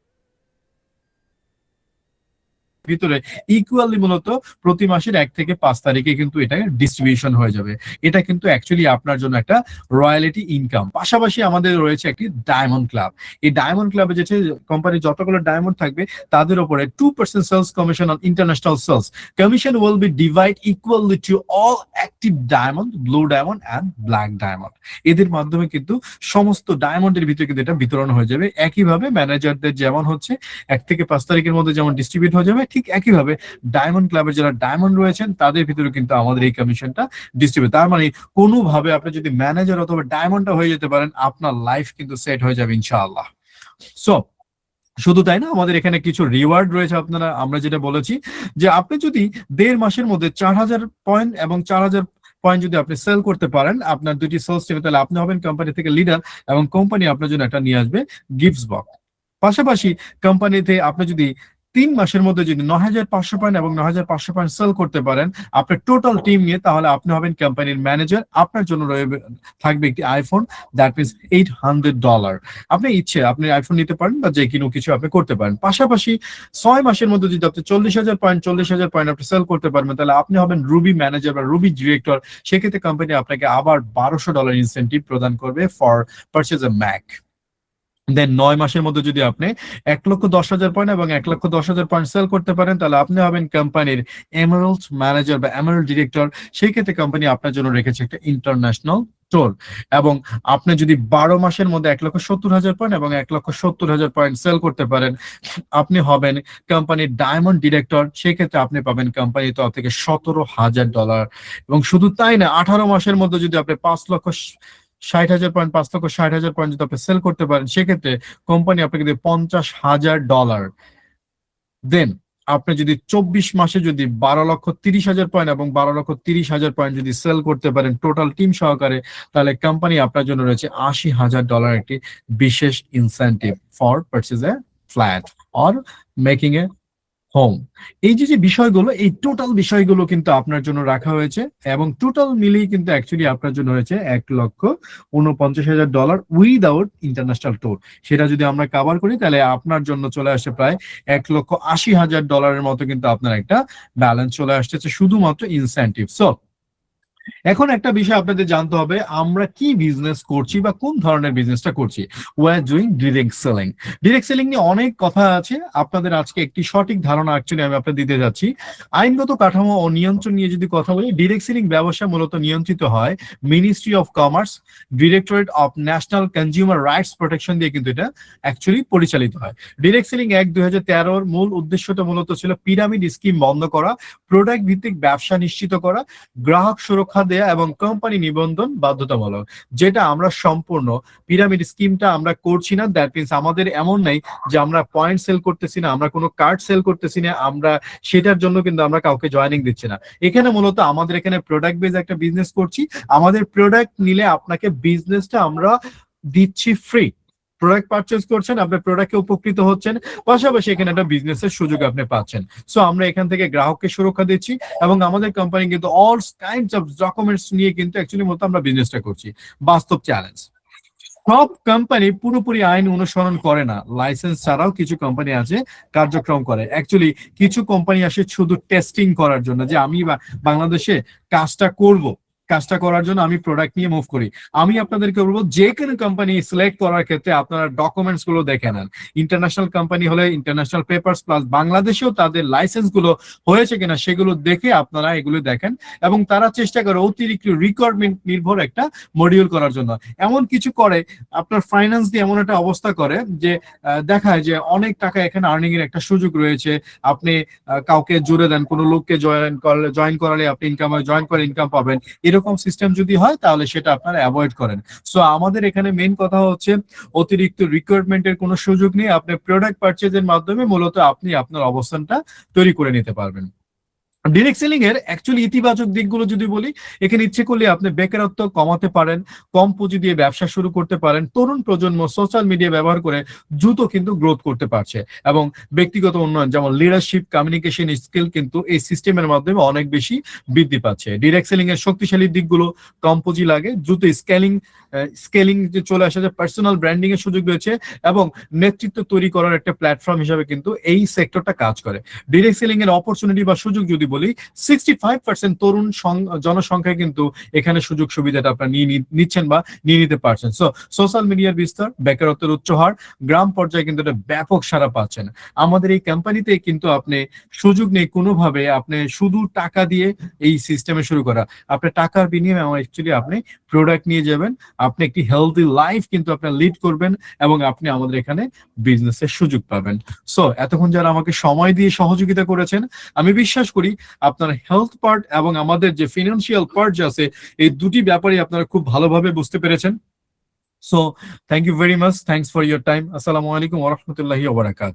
ভিতরে ইকুয়ালি মূলত প্রতি মাসের 1 থেকে 5 তারিখে কিন্তু এটা ডিস্ট্রিবিউশন হয়ে যাবে। এটা কিন্তু অ্যাকচুয়ালি আপনার জন্য একটা রয়্যালিটি ইনকাম। পাশাপাশি আমাদের রয়েছে একটি ডায়মন্ড ক্লাব। এই ডায়মন্ড ক্লাবে যে কোম্পানি যতগুলো ডায়মন্ড থাকবে, তাদের উপরে 2% sales commission on international sales. Commission will be divide equally to all active diamond, blue diamond and black diamond. এদের মাধ্যমে কিন্তু সমস্ত ডায়মন্ডের ভিতরে কিন্তু এটা বিতরণ হয়ে যাবে। একইভাবে ম্যানেজারদের যেমন হচ্ছে 1 থেকে 5 তারিখের মধ্যে যেমন ডিস্ট্রিবিউট হয়ে যাবে, ঠিক একইভাবে ডায়মন্ড ক্লাবের যারা ডায়মন্ড রয়েছেন তাদের ভিতরে কিন্তু আমাদের এই কমিশনটা ডিস্ট্রিবিউট। তার মানে কোনোভাবে আপনি যদি ম্যানেজার অথবা ডায়মন্ডটা হয়ে যেতে পারেন, আপনার লাইফ কিন্তু সেট হয়ে যাবে ইনশাআল্লাহ। সো শুধু তাই না, আমাদের এখানে কিছু রিওয়ার্ড রয়েছে। আমরা যেটা বলেছি যে আপনি যদি 1.5 মাসের মধ্যে 4,000 পয়েন্ট এবং 4,000 পয়েন্ট যদি আপনি সেল করতে পারেন আপনার 2টি সেলস টিমে, তাহলে আপনি হবেন কোম্পানি থেকে লিডার এবং কোম্পানি আপনার জন্য একটা নিয়ে আসবে গিফটস বক্স। পাশাপাশি কোম্পানিতে আপনি যদি 3 মাসের মধ্যে যদি 9,500 পয়েন্ট এবং 9,500 পয়েন্ট সেল করতে পারেন আপনার টোটাল টিম নিয়ে, তাহলে আপনি হবেন কোম্পানির ম্যানেজার। আপনার জন্য থাকবে একটি আইফোন, দ্যাট মিনস $800। আপনি ইচ্ছে আপনি আইফোন নিতে পারেন বা যে কোনো কিছু আপনি করতে পারেন। পাশাপাশি 6 মাসের মধ্যে যদি আপনি 40,000 পয়েন্ট আপনি সেল করতে পারবেন, তাহলে আপনি হবেন রুবি ম্যানেজার বা রুবি ডিরেক্টর। সেক্ষেত্রে কোম্পানি আপনাকে আবার $1,200 ইনসেন্টিভ প্রদান করবে ফর পারচেজ এ ম্যাক। দেন 9 মাসের মধ্যে যদি আপনি 1,10,000 পয়েন্ট এবং 1,10,000 পয়েন্ট সেল করতে পারেন, তাহলে আপনি হবেন কোম্পানির এমারাল্ড ম্যানেজার বা এমারাল্ড ডিরেক্টর। সেই ক্ষেত্রে কোম্পানি আপনার জন্য রেখেছে একটা ইন্টারন্যাশনাল টোর। এবং আপনি যদি 12 মাসের মধ্যে 1,70,000 পয়েন্ট এবং 1,70,000 পয়েন্ট সেল করতে পারেন, আপনি হবেন কোম্পানির ডায়মন্ড ডিরেক্টর। সেই ক্ষেত্রে আপনি পাবেন কোম্পানির তরফ থেকে $17,000। এবং শুধু তাই না, 18 মাসের মধ্যে যদি আপনি 5,60,000 পয়েন্ট, 5,60,000 পয়েন্ট যদি আপনি সেল করতে পারেন, সেক্ষেত্রে কোম্পানি আপনাকে দেবে $50,000। দেন আপনি যদি 24 মাসে যদি 12,30,000 পয়েন্ট এবং 12,30,000 পয়েন্ট যদি সেল করতে পারেন টোটাল টিম সহকারে, তাহলে কোম্পানি আপনার জন্য রয়েছে $80,000 একটি বিশেষ incentive for purchase A flat or making A home. এই যে বিষয়গুলো, এই টোটাল বিষয়গুলো কিন্তু আপনার জন্য রাখা হয়েছে এবং টোটাল মিলিয়ে কিন্তু অ্যাকচুয়ালি আপনার জন্য হয়েছে $1,49,000 উইদাউট ইন্টারন্যাশনাল ট্যুর। সেটা যদি আমরা কভার করি তাহলে আপনার জন্য চলে আসে প্রায় $1,80,000 মতো কিন্তু আপনার একটা ব্যালেন্স চলে আসতেছে শুধুমাত্র ইনসেন্টিভ। সো এখন একটা বিষয় আপনাদের জানতে হবে, আমরা কি বিজনেস করছি বা কোন ধরনের বিজনেসটা করছি। We are doing direct selling. Direct selling নিয়ে অনেক কথা আছে, আপনাদের আজকে একটি সঠিক ধারণা অ্যাকচুয়ালি আমি আপনাদের দিতে যাচ্ছি। আইনগত কাঠামো ও নিয়ন্ত্রণ নিয়ে যদি কথা বলি, ডিরেক্ট সেলিং ব্যবসা মূলত নিয়ন্ত্রিত হয় ministry of commerce, directorate of national consumer rights protection দিয়ে কিন্তু এটা অ্যাকচুয়ালি পরিচালিত হয়। ডিরেক্ট সেলিং অ্যাক্ট 2013 মূল উদ্দেশ্যটা মূলত ছিল পিরামিড স্কিম বন্ধ করা, প্রোডাক্ট ভিত্তিক ব্যবসা নিশ্চিত করা, গ্রাহক সুরক্ষা দেয়া এবং কোম্পানি নিবন্ধন বাধ্যতামূলক। যেটা আমরা সম্পূর্ণ পিরামিড স্কিমটা আমরা করছি না। দ্যাট মিনস আমাদের এমন নাই যে আমরা পয়েন্ট সেল করতেছি না, আমরা কোনো কার্ড সেল করতেছি না, আমরা সেটার জন্য কিন্তু আমরা কাউকে জয়েনিং দিচ্ছি না। এখানে মূলত আমাদের এখানে প্রোডাক্ট বেজ একটা বিজনেস করছি। আমাদের প্রোডাক্ট নিলে আপনাকে বিজনেসটা আমরা দিচ্ছি ফ্রি। প্রোডাক্ট পারচেজ করছেন, আপনি প্রোডাক্টে উপকৃত হচ্ছেন, পাশাপাশি এখানে একটা বিজনেসের সুযোগ আপনি পাচ্ছেন। সো আমরা এখান থেকে গ্রাহককে সুরক্ষা দিচ্ছি এবং আমাদের কোম্পানি কিন্তু অল কাইন্ডস অফ ডকুমেন্টস নিয়ে কিন্তু অ্যাকচুয়ালি মতো আমরা বিজনেসটা করছি। বাস্তব চ্যালেঞ্জ, সব কোম্পানি পুরোপুরি আইন অনুসরণ করে না, লাইসেন্স ছাড়াও কিছু কোম্পানি আছে কার্যক্রম করে। অ্যাকচুয়ালি কিছু কোম্পানি আসে শুধু টেস্টিং করার জন্য, যে আমি বাংলাদেশে কাজটা করার জন্য আমি প্রোডাক্ট নিয়ে মুভ করি। আমি আপনাদেরকে বলবো যে কোনো কোম্পানি সিলেক্ট করার ক্ষেত্রে আপনারা ডকুমেন্টস গুলো দেখে নেন। ইন্টারন্যাশনাল কোম্পানি হলে ইন্টারন্যাশনাল পেপারস প্লাস বাংলাদেশেও তাদের লাইসেন্স গুলো হয়েছে কিনা সেগুলো দেখে আপনারা এগুলো দেখেন এবং তারা চেষ্টা করে অতিরিক্ত রিকোয়ারমেন্ট নির্ভর একটা মডিউল করার জন্য। এমন কিছু করে আপনার ফাইন্যান্স দিয়ে এমন একটা অবস্থা করে যে দেখায় যে অনেক টাকা এখানে আর্নিং এর একটা সুযোগ রয়েছে। আপনি কাউকে জুড়ে দেন, কোনো লোককে জয়েন করালে আপনি জয়েন করে ইনকাম পাবেন, এরকম সিস্টেম যদি হয় তাহলে সেটা আপনারা অ্যাভয়েড করেন। সো আমাদের এখানে মেইন কথা হচ্ছে অতিরিক্ত রিকোয়ারমেন্টের কোনো সুযোগ নেই। আপনি প্রোডাক্ট পারচেজের মাধ্যমে মূলত আপনি আপনার অবস্থানটা তৈরি করে নিতে পারবেন। ডিরেক্ট সেলিং এর অ্যাকচুয়ালি ইতিবাচক দিকগুলো যদি বলি, এখানে ইচ্ছে করলে আপনি বেকারত্ব কমাতে পারেন, কম পুঁজি দিয়ে ব্যবসা শুরু করতে পারেন, তরুণ প্রজন্ম সোশ্যাল মিডিয়া ব্যবহার করে দ্রুত কিন্তু গ্রোথ করতে পারছে এবং ব্যক্তিগত উন্নয়ন যেমন লিডারশিপ, কমিউনিকেশন স্কিল কিন্তু এই সিস্টেমের মাধ্যমে অনেক বেশি বৃদ্ধি পাচ্ছে। ডিরেক্ট সেলিং এর শক্তিশালী দিকগুলো, কম পুঁজি লাগে, দ্রুত স্কেলিং যে চলে আসে, যে পার্সোনাল ব্র্যান্ডিং এর সুযোগ রয়েছে এবং নেতৃত্ব তৈরি করার একটা প্ল্যাটফর্ম হিসেবে কিন্তু এই সেক্টরটা কাজ করে। ডিরেক্ট সেলিং এর অপরচুনিটি বা সুযোগ যদি বলি 65% তরুণ জনসংখ্যা কিন্তু এখানে সুযোগ সুবিধাটা আপনারা নিচ্ছেন বা নিয়ে নিতে পারছেন। সো সোশ্যাল মিডিয়ার বিস্তার, বেকারত্বের উচ্চ হার, গ্রাম পর্যায়ে কিন্তু এটা ব্যাপক সাড়া পাচ্ছেন। আমাদের এই কোম্পানিতে কিন্তু আপনি সুযোগ নেই কোনোভাবে আপনি শুধু টাকা দিয়ে এই সিস্টেমে শুরু করা। আপনার টাকার বিনিময়ে অ্যাকচুয়ালি আপনি প্রোডাক্ট নিয়ে যাবেন, আপনি একটি হেলদি লাইফ কিন্তু আপনার লিড করবেন এবং আপনি আমাদের এখানে বিজনেসের সুযোগ পাবেন। সো এতক্ষণ যারা আমাকে সময় দিয়ে সহযোগিতা করেছেন, আমি বিশ্বাস করি আপনার হেলথ পার্ট এবং আমাদের যে ফিনান্সিয়াল পার্ট যে আছে এই দুটি ব্যাপারে আপনারা খুব ভালোভাবে বুঝতে পেরেছেন। So thank you very much, thanks for your time. আসসালামু আলাইকুম ওয়া রাহমাতুল্লাহি ওয়া বারাকাতুহু।